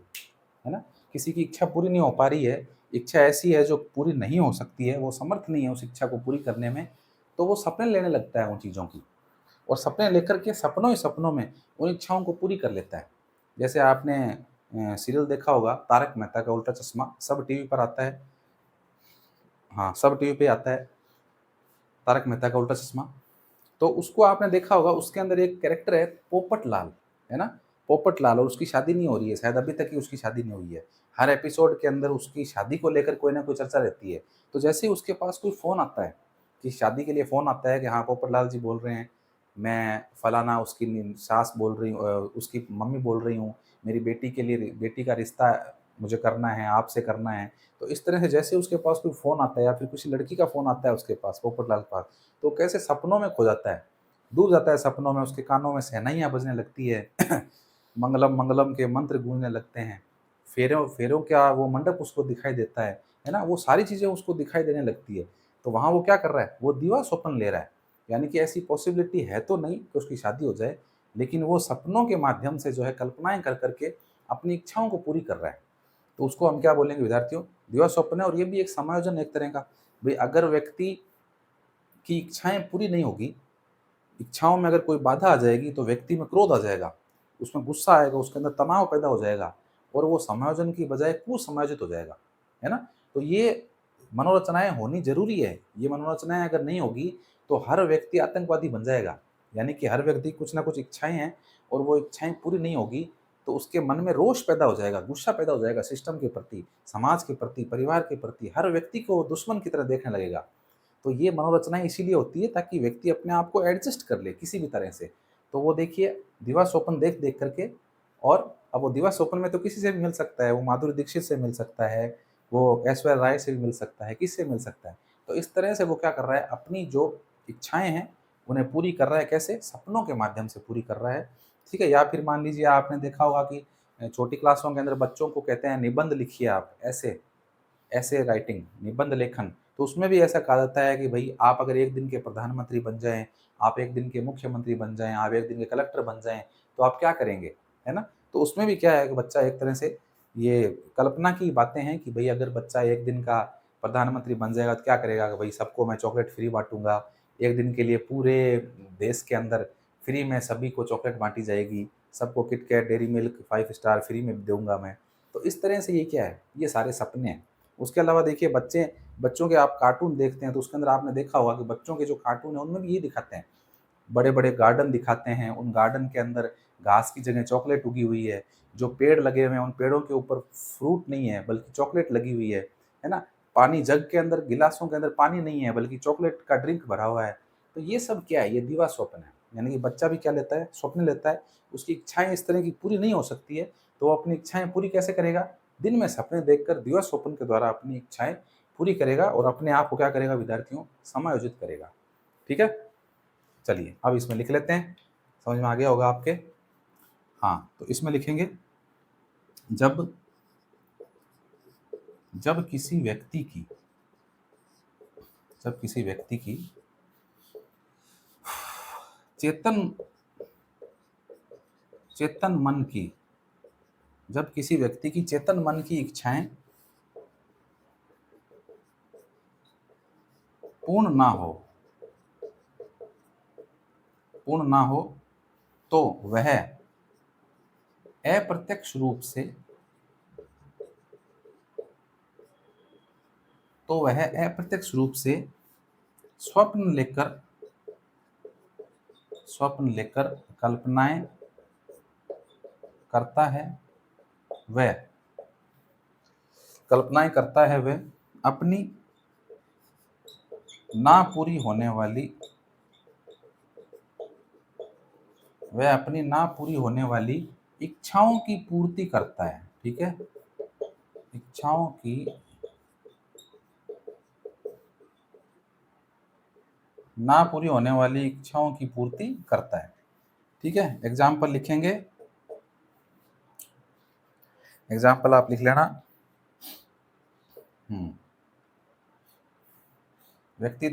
ना? किसी की इच्छा पूरी नहीं हो पा रही है, इच्छा ऐसी है जो पूरी नहीं हो सकती है, वो समर्थ नहीं है उस इच्छा को पूरी करने में, तो वो सपने लेने लगता है उन चीज़ों की, और सपने लेकर के सपनों ही सपनों में उन इच्छाओं को पूरी कर लेता है। जैसे आपने सीरियल देखा होगा तारक मेहता का उल्टा चश्मा, सब टीवी पर आता है। हाँ, सब टीवी पे आता है, तारक मेहता का उल्टा चश्मा। तो उसको आपने देखा होगा, उसके अंदर एक कैरेक्टर है पोपट लाल, है ना? पोपट लाल, और उसकी शादी नहीं हो रही है, शायद अभी तक की उसकी शादी नहीं हुई है। हर एपिसोड के अंदर उसकी शादी को लेकर कोई ना कोई चर्चा रहती है। तो जैसे ही उसके पास कोई फ़ोन आता है, कि शादी के लिए फ़ोन आता है कि हाँ, पोपट लाल जी बोल रहे हैं, मैं फलाना उसकी सास बोल रही हूँ, उसकी मम्मी बोल रही हूँ, मेरी बेटी के लिए बेटी का रिश्ता मुझे करना है, आपसे करना है। तो इस तरह से जैसे उसके पास कोई फ़ोन आता है या फिर किसी लड़की का फ़ोन आता है उसके पास, पोपट लाल के पास, तो कैसे सपनों में खो जाता है, डूब जाता है सपनों में, उसके कानों में शहनाइयाँ बजने लगती है, मंगलम मंगलम के मंत्र गूंजने लगते हैं, फेरों फेरों का वो मंडप उसको दिखाई देता है ना? वो सारी चीज़ें उसको दिखाई देने लगती है। तो वहाँ वो क्या कर रहा है? वो दिवा स्वप्न ले रहा है। यानी कि ऐसी पॉसिबिलिटी है तो नहीं कि उसकी शादी हो जाए, लेकिन वो सपनों के माध्यम से जो है कल्पनाएँ कर कर के अपनी इच्छाओं को पूरी कर रहा है। तो उसको हम क्या बोलेंगे विद्यार्थियों? दिवा स्वप्न है, और ये भी एक समायोजन एक तरह का। भई अगर व्यक्ति की इच्छाएँ पूरी नहीं होगी, इच्छाओं में अगर कोई बाधा आ जाएगी तो व्यक्ति में क्रोध आ जाएगा, उसमें गुस्सा आएगा, उसके अंदर तनाव पैदा हो जाएगा, और वो समायोजन की बजाय कुसमायोजित हो जाएगा, है ना? तो ये मनोरचनाएँ होनी ज़रूरी है, ये मनोरचनाएँ अगर नहीं होगी तो हर व्यक्ति आतंकवादी बन जाएगा। यानी कि हर व्यक्ति कुछ न कुछ इच्छाएँ हैं, और वो इच्छाएँ पूरी नहीं होगी तो उसके मन में रोष पैदा हो जाएगा, गुस्सा पैदा हो जाएगा सिस्टम के प्रति, समाज के प्रति, परिवार के प्रति, हर व्यक्ति को वो दुश्मन की तरह देखने लगेगा। तो ये मनोरचनाएँ इसीलिए होती है ताकि व्यक्ति अपने आप को एडजस्ट कर ले किसी भी तरह से। तो वो देखिए दिवा स्वप्न देख-देख कर के, और अब वो दिवा स्वप्न में तो किसी से भी मिल सकता है, वो माधुरी दीक्षित से मिल सकता है, वो ऐश्वर्या राय से भी मिल सकता है, किससे मिल सकता है। तो इस तरह से वो क्या कर रहा है, अपनी जो इच्छाएँ हैं, उन्हें पूरी कर रहा है कैसे? सपनों के माध्यम से पूरी कर रहा है, ठीक है? या फिर मान लीजिए आपने देखा होगा कि छोटी क्लासों के अंदर बच्चों को कहते हैं निबंध लिखिए आप, ऐसे। ऐसे राइटिंग, निबंध लेखन, तो उसमें भी ऐसा कहा जाता है कि भई आप अगर एक दिन के प्रधानमंत्री बन जाएँ, आप एक दिन के मुख्यमंत्री बन जाएँ, आप एक दिन के कलेक्टर बन जाएँ, तो आप क्या करेंगे? है ना? तो उसमें भी क्या है कि बच्चा एक तरह से, ये कल्पना की बातें हैं कि भई अगर बच्चा एक दिन का प्रधानमंत्री बन जाएगा तो क्या करेगा कि भई सबको मैं चॉकलेट फ्री बाँटूँगा, एक दिन के लिए पूरे देश के अंदर फ्री में सभी को चॉकलेट बाँटी जाएगी, सबको KitKat, dairy milk, 5 star free में दूँगा मैं। तो इस तरह से ये क्या है, ये सारे सपने हैं। उसके अलावा देखिए बच्चों के आप कार्टून देखते हैं तो उसके अंदर आपने देखा होगा कि बच्चों के जो कार्टून हैं उनमें भी ये दिखाते हैं। बड़े-बड़े गार्डन दिखाते हैं, उन गार्डन के अंदर घास की जगह चॉकलेट उगी हुई है, जो पेड़ लगे हुए हैं उन पेड़ों के ऊपर फ्रूट नहीं है बल्कि चॉकलेट लगी हुई है ना? पानी जग के अंदर, गिलासों के अंदर पानी नहीं है बल्कि चॉकलेट का ड्रिंक भरा हुआ है। तो ये सब क्या है? ये दिवा स्वप्न है। यानी कि बच्चा भी क्या लेता है? स्वप्न लेता है, उसकी इच्छाएँ इस तरह की पूरी नहीं हो सकती है, तो वो अपनी इच्छाएँ पूरी कैसे करेगा? दिन में सपने देखकर दिवा स्वप्न के द्वारा अपनी इच्छाएँ पूरी करेगा, और अपने आप को क्या करेगा विद्यार्थियों? समायोजित करेगा। ठीक है? चलिए, अब इसमें लिख लेते हैं, समझ में आ गया होगा आपके? हाँ, तो इसमें लिखेंगे, जब जब किसी व्यक्ति की जब किसी व्यक्ति की चेतन चेतन मन की जब किसी व्यक्ति की चेतन मन की इच्छाएँ पूर्ण ना हो पूर्ण ना हो, तो वह अप्रत्यक्ष रूप से अप्रत्यक्ष रूप से स्वप्न लेकर कल्पनाएँ करता है, वह अपनी ना पूरी होने वाली इच्छाओं की पूर्ति करता है, ठीक है? इच्छाओं की ना पूरी होने वाली इच्छाओं की पूर्ति करता है, ठीक है? एग्ज़ाम्पल लिखेंगे, एग्ज़ाम्पल आप लिख लेना। हुँ, व्यक्ति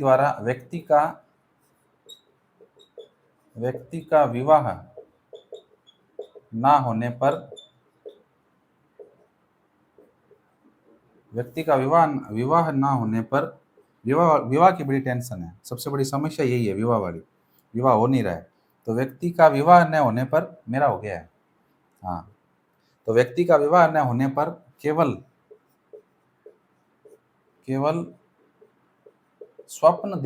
का विवाह ना होने पर व्यक्ति का विवाह ना होने पर, विवाह विवाह की बड़ी टेंशन है, सबसे बड़ी समस्या यही है विवाह वाली, विवाह हो नहीं रहा है। तो व्यक्ति का विवाह न होने पर, मेरा हो गया है, हाँ, तो व्यक्ति का विवाह न होने पर केवल केवल स्वप्न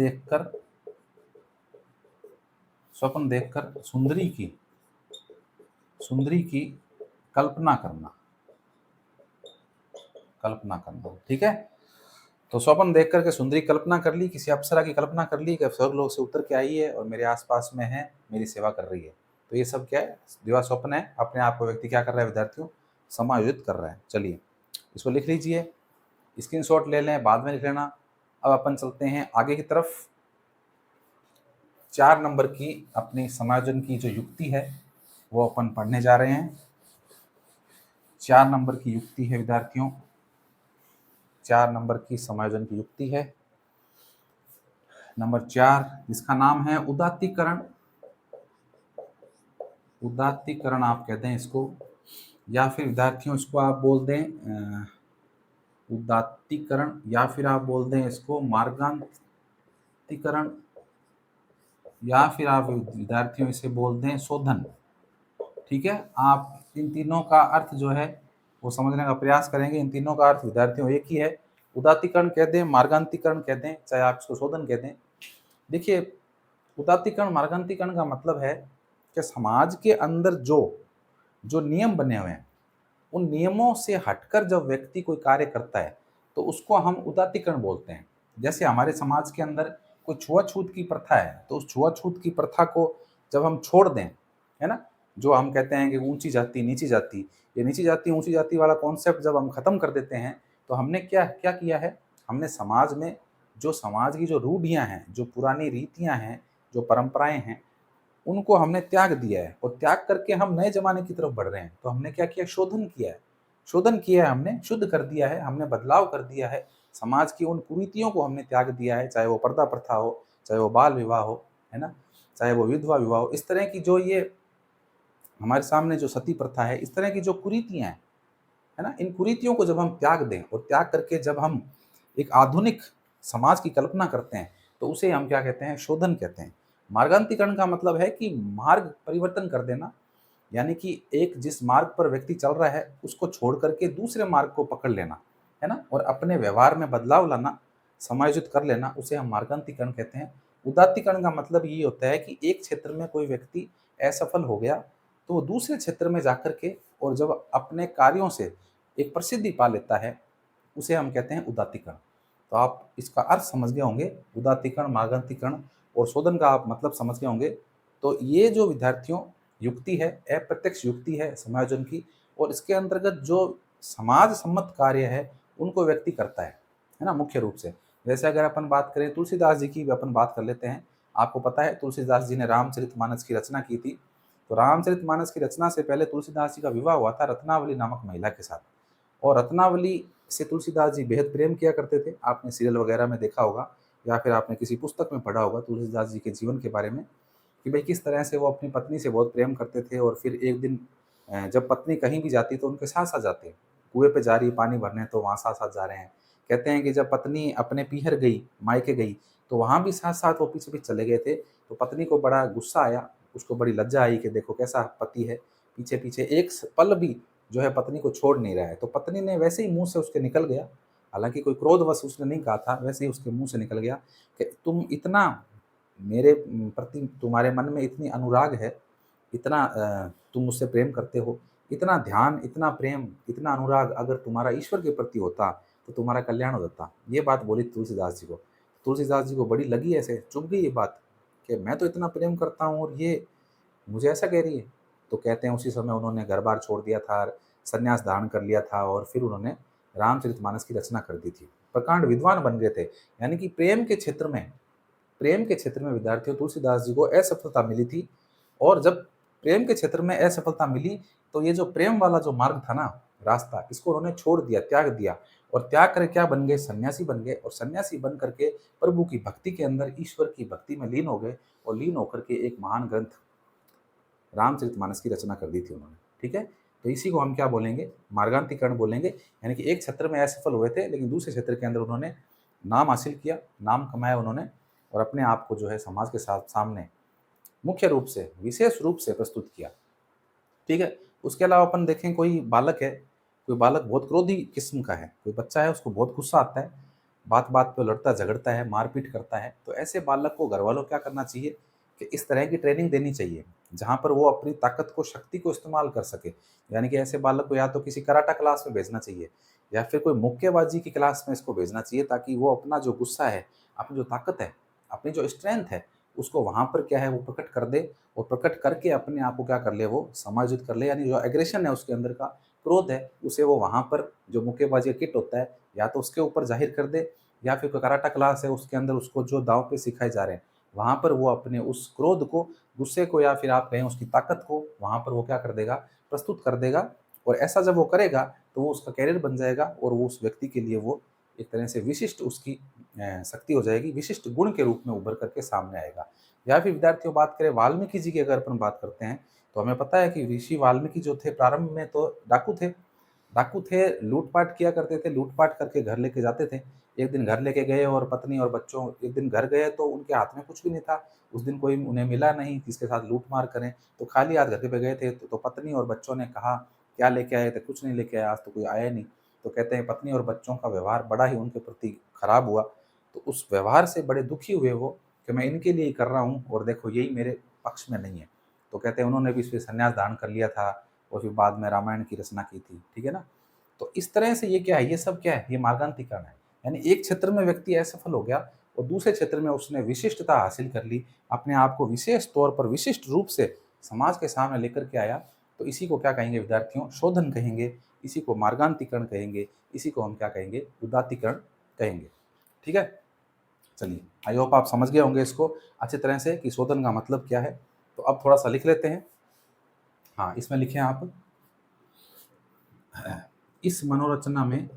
देखकर सुंदरी की कल्पना करना, ठीक है। तो स्वप्न देख करके सुंदरी कल्पना कर ली, किसी अप्सरा की कल्पना कर ली कि स्वर्गलोक से उतर के आई है और मेरे आसपास में है, मेरी सेवा कर रही है। तो ये सब क्या है, दिवा स्वप्न है। अपने आप को व्यक्ति क्या कर रहा है विद्यार्थियों, समायोजित कर रहा है। चलिए इसको लिख लीजिए, स्क्रीनशॉट ले लें, बाद में लिख लेना। अब अपन चलते हैं आगे की तरफ। 4 नंबर की अपनी समायोजन की जो युक्ति है वो अपन पढ़ने जा रहे हैं। 4 नंबर की युक्ति है विद्यार्थियों, 4 नंबर की समायोजन की युक्ति है। नंबर 4, जिसका नाम है उदात्तीकरण। उदात्तीकरण आप कहते हैं इसको, या फिर विद्यार्थियों इसको आप बोल दें उदात्तीकरण, या फिर आप बोल दें इसको मार्गांतीकरण, या फिर आप विद्यार्थियों इसे बोल दें शोधन। ठीक है, आप इन तीनों का अर्थ जो है वो समझने का प्रयास करेंगे। इन तीनों का अर्थ विद्यार्थियों एक ही है, उदात्तीकरण कह दें, मार्गांतीकरण कह दें, चाहे आप इसको शोधन कह दें। देखिए, उदात्तीकरण मार्गांतीकरण का मतलब है कि समाज के अंदर जो जो नियम बने हुए हैं उन नियमों से हटकर जब व्यक्ति कोई कार्य करता है तो उसको हम उदात्तीकरण बोलते हैं। जैसे हमारे समाज के अंदर कोई छुआछूत की प्रथा है तो उस छुआछूत की प्रथा को जब हम छोड़ दें, है ना, जो हम कहते हैं कि ऊंची जाति नीची जाति, ये नीची जाति ऊंची जाति वाला कॉन्सेप्ट जब हम खत्म कर देते हैं तो हमने क्या क्या किया है, हमने समाज में जो समाज की जो रूढ़ियां हैं, जो पुरानी रीतियां हैं, जो परंपराएं हैं, उनको हमने त्याग दिया है और त्याग करके हम नए जमाने की तरफ बढ़ रहे हैं। तो हमने क्या किया, शोधन किया है, शोधन किया है, हमने शुद्ध कर दिया है, हमने बदलाव कर दिया है। समाज की उन कुरीतियों को हमने त्याग दिया है, चाहे वो पर्दा प्रथा हो, चाहे वो बाल विवाह हो, है ना, चाहे वो विधवा विवाह हो। इस तरह की जो ये हमारे सामने जो सती प्रथा है, इस तरह की जो कुरीतियां हैं, है ना, इन कुरीतियों को जब हम त्याग दें और त्याग करके जब हम एक आधुनिक समाज की कल्पना करते हैं तो उसे हम क्या कहते हैं, शोधन कहते हैं। मार्गांतीकरण का मतलब है कि मार्ग परिवर्तन कर देना, यानी कि एक जिस मार्ग पर व्यक्ति चल रहा है उसको छोड़ करके दूसरे मार्ग को पकड़ लेना, है ना, और अपने व्यवहार में बदलाव लाना, समायोजित कर लेना, उसे हम मार्गांतीकरण कहते हैं। उदात्तीकरण का मतलब ये होता है कि एक क्षेत्र में कोई व्यक्ति असफल हो गया तो वो दूसरे क्षेत्र में जाकर के और जब अपने कार्यों से एक प्रसिद्धि पा लेता है उसे हम कहते हैं उदात्तीकरण। तो आप इसका अर्थ समझ गए होंगे, उदात्तीकरण, मार्गांतीकरण और शोधन का आप मतलब समझ गए होंगे। तो ये जो विद्यार्थियों युक्ति है, अप्रत्यक्ष युक्ति है समायोजन की, और इसके अंतर्गत जो समाज सम्मत कार्य है उनको व्यक्ति करता है ना, मुख्य रूप से। जैसे अगर अपन बात करें तुलसीदास जी की भी अपन बात कर लेते हैं। आपको पता है तुलसीदास जी ने रामचरितमानस की रचना की थी। तो रामचरितमानस की रचना से पहले तुलसीदास जी का विवाह हुआ था रत्नावली नामक महिला के साथ, और रत्नावली से तुलसीदास जी बेहद प्रेम किया करते थे। आपने सीरियल वगैरह में देखा होगा या फिर आपने किसी पुस्तक में पढ़ा होगा तुलसीदास जी के जीवन के बारे में कि भाई किस तरह से वो अपनी पत्नी से बहुत प्रेम करते थे। और फिर एक दिन जब पत्नी कहीं भी जाती तो उनके साथ साथ जाते, कुएं पे जा रही पानी भरने तो वहाँ साथ साथ जा रहे हैं। कहते हैं कि जब पत्नी अपने पीहर गई, मायके गई, तो वहाँ भी साथ साथ वो पीछे पीछे चले गए थे। तो पत्नी को बड़ा गुस्सा आया, उसको बड़ी लज्जा आई कि देखो कैसा पति है, पीछे पीछे एक पल भी जो है पत्नी को छोड़ नहीं रहा है। तो पत्नी ने वैसे ही मुंह से उसके निकल गया, हालांकि कोई क्रोधवश उसने नहीं कहा था, वैसे ही उसके मुंह से निकल गया कि तुम इतना मेरे प्रति, तुम्हारे मन में इतनी अनुराग है, इतना तुम मुझसे प्रेम करते हो, इतना ध्यान, इतना प्रेम, इतना अनुराग अगर तुम्हारा ईश्वर के प्रति होता तो तुम्हारा कल्याण हो जाता। ये बात बोली तुलसीदास जी को। तुलसीदास जी को बड़ी लगी, ऐसे चुभ गई ये बात कि मैं तो इतना प्रेम करता हूँ और ये मुझे ऐसा कह रही है। तो कहते हैं उसी समय उन्होंने घर बार छोड़ दिया था, संन्यास धारण कर लिया था और फिर उन्होंने रामचरितमानस की रचना कर दी थी। प्रकांड विद्वान बन गए थे। यानी कि प्रेम के क्षेत्र में विद्यार्थियों तुलसीदास जी को असफलता मिली थी। और जब प्रेम के क्षेत्र में असफलता मिली तो ये जो प्रेम वाला जो मार्ग था ना, रास्ता, इसको उन्होंने छोड़ दिया, त्याग दिया। और त्याग करके क्या बन गए, सन्यासी बन गए। और सन्यासी बन करके प्रभु की भक्ति के अंदर, ईश्वर की भक्ति में लीन हो गए और लीन होकर के एक महान ग्रंथ रामचरितमानस की रचना कर दी थी उन्होंने। ठीक है, तो इसी को हम क्या बोलेंगे, मार्गांतीकरण बोलेंगे। यानी कि एक क्षेत्र में असफल हुए थे लेकिन दूसरे क्षेत्र के अंदर उन्होंने नाम हासिल किया, नाम कमाया उन्होंने, और अपने आप को जो है समाज के साथ सामने मुख्य रूप से, विशेष रूप से प्रस्तुत किया। ठीक है, उसके अलावा अपन देखें कोई बालक है, कोई बालक बहुत क्रोधी किस्म का है, कोई बच्चा है, उसको बहुत गुस्सा आता है। बात बात पे लड़ता झगड़ता है, मारपीट करता है, तो ऐसे बालक को घर वालों क्या करना चाहिए कि इस तरह की ट्रेनिंग देनी चाहिए जहाँ पर वो अपनी ताकत को, शक्ति को इस्तेमाल कर सके। यानी कि ऐसे बालक को या तो किसी कराटा क्लास में भेजना चाहिए या फिर कोई मुक्केबाजी की क्लास में इसको भेजना चाहिए, ताकि वो अपना जो गुस्सा है, अपनी जो ताकत है, अपनी जो स्ट्रेंथ है, उसको वहाँ पर क्या है वो प्रकट कर दे, और प्रकट करके अपने आप को क्या कर ले, वो समायोजित कर ले। यानी जो एग्रेशन है उसके अंदर का, क्रोध है, उसे वो वहाँ पर जो मुक्केबाजी का किट होता है, या तो उसके ऊपर ज़ाहिर कर दे, या फिर कोई कराटा क्लास है उसके अंदर उसको जो दाँव पे सिखाए जा रहे हैं, वहाँ पर वो अपने उस क्रोध को, गुस्से को, या फिर आप कहें उसकी ताकत को वहाँ पर वो क्या कर देगा, प्रस्तुत कर देगा। और ऐसा जब वो करेगा तो वो उसका कैरियर बन जाएगा, और वो उस व्यक्ति के लिए वो एक तरह से विशिष्ट उसकी शक्ति हो जाएगी, विशिष्ट गुण के रूप में उभर करके सामने आएगा। या फिर विद्यार्थियों बात करें वाल्मीकि जी की, अगर अपन बात करते हैं, तो हमें पता है कि ऋषि वाल्मीकि जो थे प्रारंभ में तो डाकू थे। डाकू थे, लूट-पाट किया करते थे, लूट-पाट करके घर लेके जाते थे। एक दिन घर लेके गए और पत्नी और बच्चों, एक दिन घर गए तो उनके हाथ में कुछ भी नहीं था। उस दिन कोई उन्हें मिला नहीं जिसके साथ लूट-मार करें, तो खाली हाथ घर पे गए थे। तो पत्नी और बच्चों ने कहा, "क्या लेके आए थे?" "कुछ नहीं लेके आया, आज तो कोई आया नहीं।" तो कहते हैं पत्नी और बच्चों का व्यवहार बड़ा ही उनके प्रति खराब हुआ। तो उस व्यवहार से बड़े दुखी हुए वो कि मैं इनके लिए ही कर रहा हूँ और देखो यही मेरे पक्ष में नहीं है। तो कहते हैं उन्होंने भी इस पे संन्यास धारण कर लिया था और फिर बाद में रामायण की रचना की थी। ठीक है ना? तो इस तरह से ये क्या है, ये सब क्या है, ये मार्गान्तिकरण है। यानी एक क्षेत्र में व्यक्ति असफल हो गया और दूसरे क्षेत्र में उसने विशिष्टता हासिल कर ली, अपने आप को विशेष तौर पर विशिष्ट रूप से समाज के सामने लेकर के आया। तो इसी को क्या कहेंगे विद्यार्थियों, शोधन कहेंगे, इसी को मार्गान्तिकरण कहेंगे, इसी को हम क्या कहेंगे, उदात्तीकरण कहेंगे। ठीक है? चलिए, आई होप आप समझ गए होंगे इसको अच्छी तरह से कि शोधन का मतलब क्या है। तो अब थोड़ा सा लिख लेते हैं। हाँ, इसमें लिखें आप, इस मनोरचना में,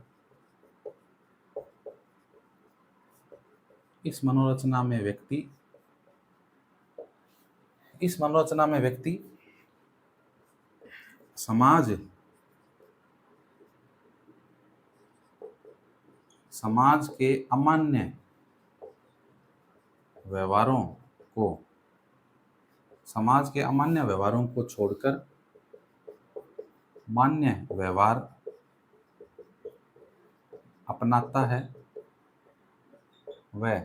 इस मनोरचना में व्यक्ति, इस मनोरचना में व्यक्ति समाज, समाज के अमान्य व्यवहारों को, समाज के अमान्य व्यवहारों को छोड़कर मान्य व्यवहार अपनाता है। वह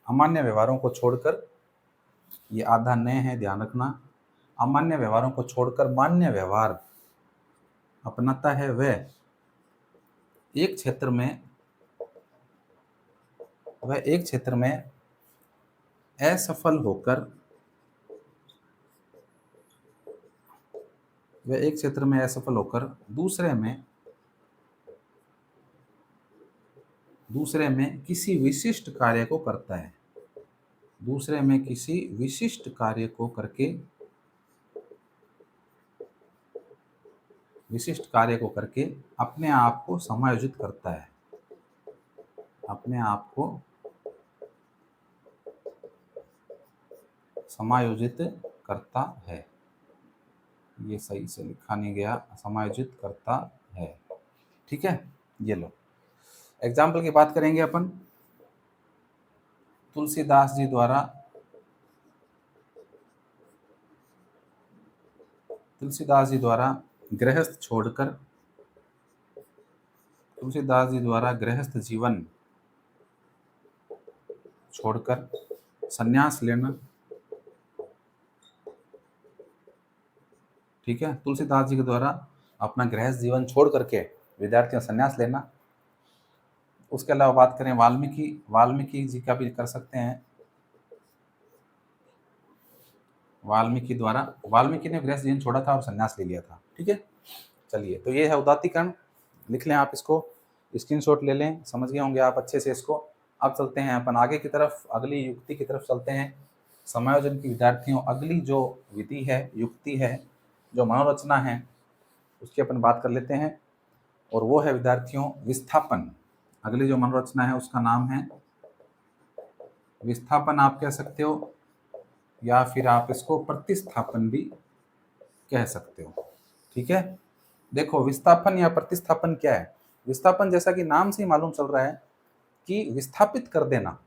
अमान्य व्यवहारों को छोड़कर, ये आधा न है, ध्यान रखना, अमान्य व्यवहारों को छोड़कर मान्य व्यवहार अपनाता है। वह एक क्षेत्र में, वह एक क्षेत्र में असफल होकर, वह एक क्षेत्र में असफल होकर दूसरे में, दूसरे में किसी विशिष्ट कार्य को करता है। दूसरे में किसी विशिष्ट कार्य को करके, विशिष्ट कार्य को करके अपने आप को समायोजित करता है, अपने आप को समायोजित करता है। ये सही से लिखा नहीं गया, समायोजित करता है। ठीक है, ये लो एग्जाम्पल की बात करेंगे अपन। तुलसीदास जी द्वारा, तुलसीदास जी द्वारा गृहस्थ छोड़कर, तुलसीदास जी द्वारा गृहस्थ जीवन छोड़कर संन्यास लेना। ठीक है, तुलसीदास जी के द्वारा अपना गृहस्थ जीवन छोड़ करके विद्यार्थियों संन्यास लेना। उसके अलावा बात करें वाल्मीकि, वाल्मीकि जी का भी कर सकते हैं। वाल्मीकि द्वारा, वाल्मीकि ने गृहस्थ जीवन छोड़ा था और संन्यास ले लिया था। ठीक है, चलिए, तो ये है उदात्तीकरण। लिख लें आप इसको, स्क्रीनशॉट ले लें, समझ गए होंगे आप अच्छे से इसको। अब चलते हैं अपन आगे की तरफ, अगली युक्ति की तरफ चलते हैं। समायोजन की विद्यार्थियों अगली जो विधि है, युक्ति है, जो मनोरचना है, उसकी अपन बात कर लेते हैं, और वो है विद्यार्थियों विस्थापन। अगली जो मनोरचना है उसका नाम है विस्थापन, आप कह सकते हो, या फिर आप इसको प्रतिस्थापन भी कह सकते हो। ठीक है, देखो विस्थापन या प्रतिस्थापन क्या है। विस्थापन जैसा कि नाम से ही मालूम चल रहा है कि विस्थापित कर देना,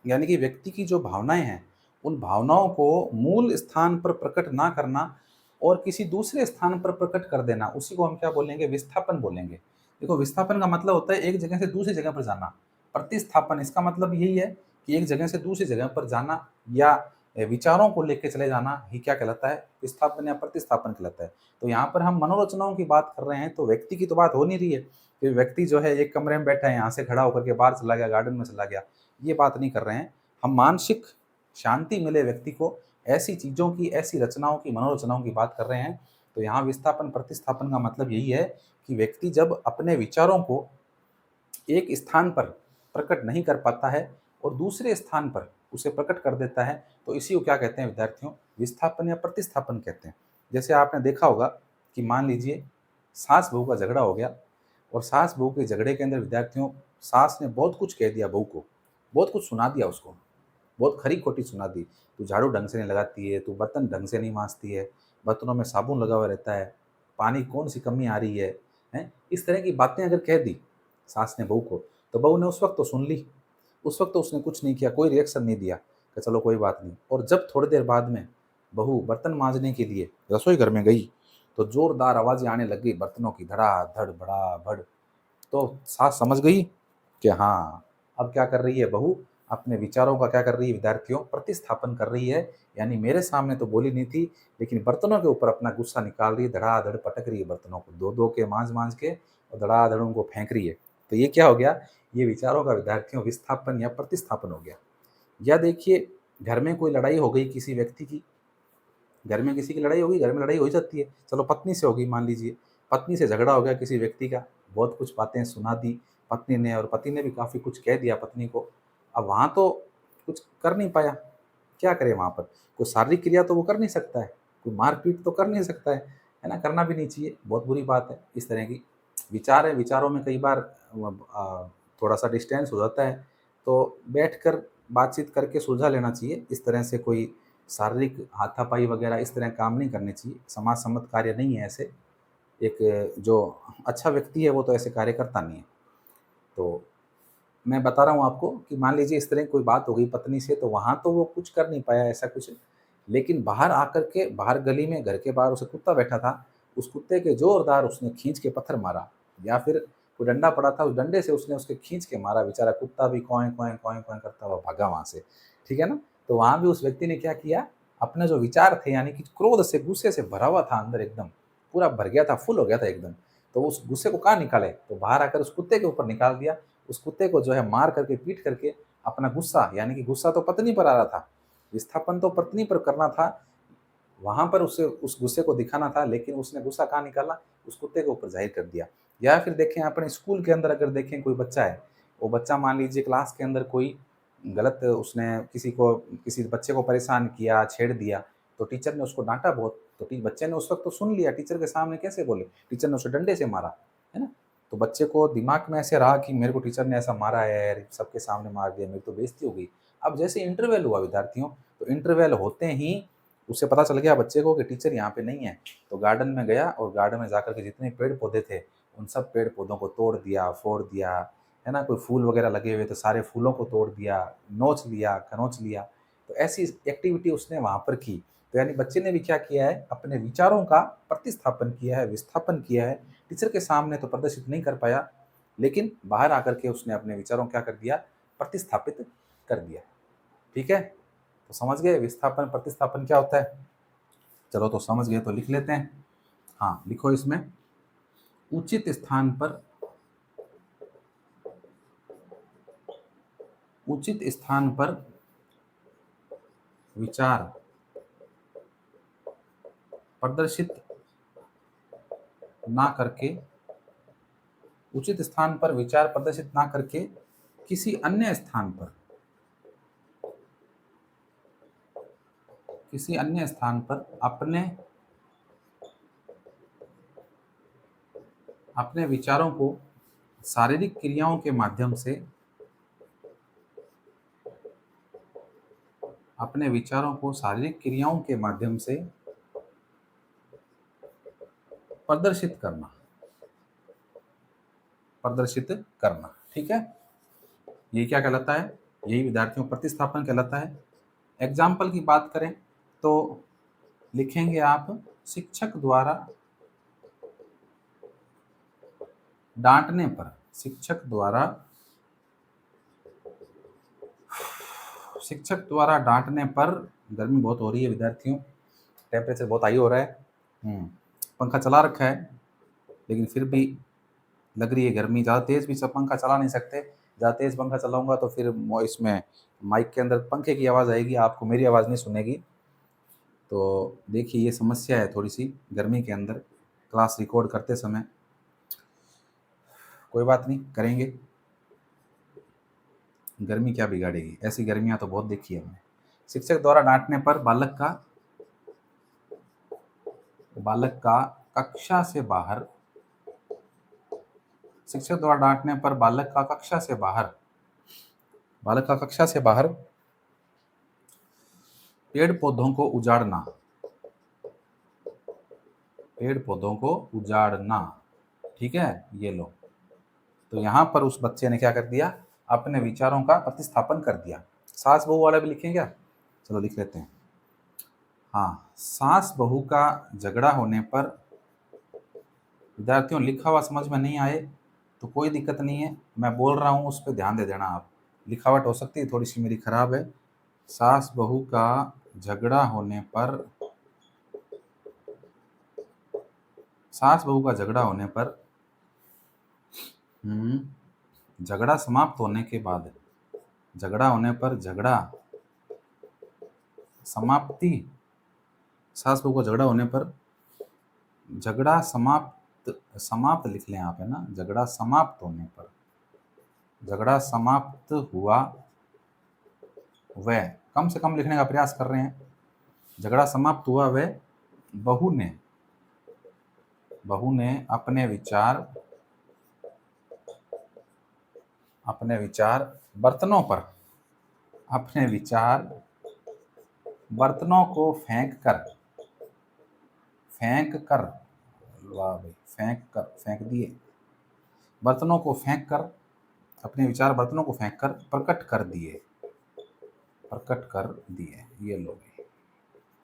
यानी कि व्यक्ति की जो भावनाएं हैं उन भावनाओं को मूल स्थान पर प्रकट ना करना और किसी दूसरे स्थान पर प्रकट कर देना, उसी को हम क्या बोलेंगे, विस्थापन बोलेंगे। देखो, विस्थापन का मतलब होता है एक जगह से दूसरी जगह पर जाना। प्रतिस्थापन इसका मतलब यही है कि एक जगह से दूसरी जगह पर जाना या विचारों को लेके चले जाना ही क्या कहलाता है? विस्थापन या प्रतिस्थापन कहलाता है। तो यहाँ पर हम मनोरचनाओं की बात कर रहे हैं, तो व्यक्ति की तो बात हो नहीं रही है कि व्यक्ति जो है एक कमरे में बैठा है, यहाँ से खड़ा होकर के बाहर चला गया, गार्डन में चला गया, ये बात नहीं कर रहे हैं। हम मानसिक शांति मिले व्यक्ति को, ऐसी चीज़ों की, ऐसी रचनाओं की, मनोरचनाओं की बात कर रहे हैं। तो यहाँ विस्थापन, प्रतिस्थापन का मतलब यही है कि व्यक्ति जब अपने विचारों को एक स्थान पर प्रकट नहीं कर पाता है और दूसरे स्थान पर उसे प्रकट कर देता है, तो इसी को क्या कहते हैं विद्यार्थियों? विस्थापन या प्रतिस्थापन कहते हैं। जैसे आपने देखा होगा कि मान लीजिए सास बहू का झगड़ा हो गया और सास बहू के झगड़े के अंदर विद्यार्थियों, सास ने बहुत कुछ कह दिया बहू को, बहुत कुछ सुना दिया उसको, बहुत खरी-खोटी सुना दी। तू झाड़ू ढंग से नहीं लगाती है, तू बर्तन ढंग से नहीं माँजती है, बर्तनों में साबुन लगा हुआ रहता है, पानी कौन-सी कमी आ रही है, हैं? इस तरह की बातें अगर कह दी सास ने बहू को, तो बहू ने उस वक़्त तो सुन ली, उस वक़्त तो उसने कुछ नहीं किया, कोई रिएक्शन नहीं दिया कि चलो कोई बात नहीं। और जब थोड़ी देर बाद में बहू बर्तन माँजने के लिए रसोई घर में गई, तो ज़ोरदार आवाज़ें आने लग गई बर्तनों की, धड़ा-धड़, भड़ा-भड़। तो सास समझ गई कि हाँ, अब क्या कर रही है बहू, अपने विचारों का क्या कर रही है विद्यार्थियों, प्रतिस्थापन कर रही है। यानी मेरे सामने तो बोली नहीं थी, लेकिन बर्तनों के ऊपर अपना गुस्सा निकाल रही है, धड़ाधड़ पटक रही है बर्तनों को, धो-धो के, माँज-माँज के और धड़ाधड़ उनको फेंक रही है। तो ये क्या हो गया, ये विचारों का विद्यार्थियों विस्थापन या प्रतिस्थापन हो गया। या देखिए, घर में कोई लड़ाई हो गई किसी व्यक्ति की, घर में किसी की लड़ाई हो गई, घर में लड़ाई हो ही जाती है। चलो पत्नी से हो गई मान लीजिए, पत्नी से झगड़ा हो गया किसी व्यक्ति का, बहुत कुछ बातें सुना दी पत्नी ने और पति ने भी काफ़ी कुछ कह दिया पत्नी को। अब वहाँ तो कुछ कर नहीं पाया, क्या करे वहाँ पर? कोई शारीरिक क्रिया तो वो कर नहीं सकता है, कोई मार-पीट तो कर नहीं सकता है ना? करना भी नहीं चाहिए, बहुत बुरी बात है इस तरह की। विचार है, विचारों में कई बार थोड़ा-सा डिस्टेंस हो जाता है, तो बैठकर बातचीत करके सुलझा लेना चाहिए। इस तरह से कोई शारीरिक हाथापाई वगैरह इस तरह काम नहीं करने चाहिए, समाज सम्मत कार्य नहीं है ऐसे। एक जो अच्छा व्यक्ति है वो तो ऐसे कार्य करता नहीं है। तो मैं बता रहा हूँ आपको कि मान लीजिए इस तरह की कोई बात हो गई पत्नी से, तो वहाँ तो वो कुछ कर नहीं पाया ऐसा कुछ, लेकिन बाहर आकर के, बाहर गली में घर के बाहर उसे कुत्ता बैठा था, उस कुत्ते के ज़ोरदार उसने खींच के पत्थर मारा, या फिर कोई डंडा पड़ा था, उस डंडे से उसने उसके खींच के मारा, बेचारा कुत्ता भी कौएँ, कौएँ, कौएँ, कौएँ करता हुआ भागा वहाँ से, ठीक है ना? तो वहाँ भी उस व्यक्ति ने क्या किया, अपने जो विचार थे यानी कि क्रोध से, गुस्से से भरा हुआ था अंदर एकदम, पूरा भर गया था, फुल हो गया था एकदम। तो उस गुस्से को कहाँ निकाले? तो बाहर आकर उस कुत्ते के ऊपर निकाल दिया। उस कुत्ते को जो है मार करके, पीट करके अपना गुस्सा, यानी कि गुस्सा तो पत्नी पर आ रहा था, विस्थापन तो पत्नी पर करना था, वहाँ पर उसे उस गुस्से को दिखाना था, लेकिन उसने गुस्सा कहाँ निकाला? उस कुत्ते के ऊपर ज़ाहिर कर दिया। या फिर देखें अपने स्कूल के अंदर अगर देखें कोई बच्चा है, वो बच्चा मान लीजिए क्लास के अंदर कोई गलत उसने किसी बच्चे को परेशान किया, छेड़ दिया, तो टीचर ने उसको डाँटा बहुत, तो टी बच्चे ने उस वक़्त तो सुन लिया, टीचर के सामने कैसे बोले? टीचर ने उसे डंडे से मारा, है ना? तो बच्चे को दिमाग में ऐसे रहा कि मेरे को टीचर ने ऐसा मारा है यार, सबके सामने मार दिया, मेरी तो बेइज़्ती हो गई। अब जैसे इंटरवल हुआ विद्यार्थियों, तो इंटरवल होते ही उसे पता चल गया बच्चे को कि टीचर यहाँ पे नहीं है, तो गार्डन में गया और गार्डन में जाकर के जितने पेड़-पौधे थे, उन सब पेड़-पौधों को तोड़ दिया, फोड़ दिया, है ना? कोई फूल वगैरह लगे हुए थे, सारे फूलों को तोड़ दिया, नोच लिया, खरोंच लिया। तो ऐसी एक्टिविटी उसने वहाँ पर की। तो यानी बच्चे ने भी क्या किया है, अपने विचारों का प्रतिस्थापन किया है, विस्थापन किया है। टीचर के सामने तो प्रदर्शित नहीं कर पाया, लेकिन बाहर आकर के उसने अपने विचारों को क्या कर दिया, प्रतिस्थापित कर दिया। ठीक है? तो समझ गए विस्थापन, प्रतिस्थापन क्या होता है? चलो तो समझ गए तो लिख लेते हैं। हाँ, लिखो इसमें, उचित स्थान पर, उचित स्थान पर विचार प्रदर्शित ना करके, उचित स्थान पर विचार प्रदर्शित ना करके किसी अन्य स्थान पर, किसी अन्य स्थान पर अपने अपने विचारों को शारीरिक क्रियाओं के माध्यम से, अपने विचारों को शारीरिक क्रियाओं के माध्यम से प्रदर्शित करना, प्रदर्शित करना। ठीक है? ये क्या कहलाता है? यही विद्यार्थियों प्रतिस्थापन कहलाता है। एग्जाम्पल की बात करें तो लिखेंगे आप, शिक्षक द्वारा डांटने पर, शिक्षक द्वारा डांटने पर, गर्मी बहुत हो रही है विद्यार्थियों, टेम्परेचर बहुत हाई हो रहा है। पंखा चला रखा है लेकिन फिर भी लग रही है गर्मी, ज़्यादा तेज़ भी सब पंखा चला नहीं सकते, ज़्यादा तेज़ पंखा चलाऊंगा तो फिर इसमें माइक के अंदर पंखे की आवाज़ आएगी, आपको मेरी आवाज़ नहीं सुनेगी। तो देखिए ये समस्या है थोड़ी सी गर्मी के अंदर क्लास रिकॉर्ड करते समय। कोई बात नहीं, करेंगे, गर्मी क्या बिगाड़ेगी, ऐसी गर्मियाँ तो बहुत देखी है हमने। शिक्षक द्वारा डांटने पर बालक का कक्षा से बाहर, शिक्षक द्वारा डांटने पर बालक का कक्षा से बाहर पेड़ पौधों को उजाड़ना, ठीक है, ये लो। तो यहाँ पर उस बच्चे ने क्या कर दिया, अपने विचारों का प्रतिस्थापन कर दिया। सास बहू वाला भी लिखें क्या? चलो लिख लेते हैं। हाँ, सास बहू का झगड़ा होने पर, विद्यार्थियों लिखा हुआ समझ में नहीं आए तो कोई दिक्कत नहीं है, मैं बोल रहा हूँ उस पर ध्यान दे देना आप। लिखावट हो सकती है थोड़ी सी मेरी खराब है। सास बहू का झगड़ा होने पर, झगड़ा समाप्त होने के बाद, समाप्ति, सास बहू का झगड़ा होने पर, झगड़ा समाप्त लिख लें आप, है ना, झगड़ा समाप्त हुआ वह, कम से कम लिखने का प्रयास कर रहे हैं। झगड़ा समाप्त हुआ वह, बहू ने अपने विचार बर्तनों को वाह भाई, फेंक दिए, बर्तनों को फेंक कर, अपने विचार बर्तनों को फेंक कर प्रकट कर दिए, ये लोग।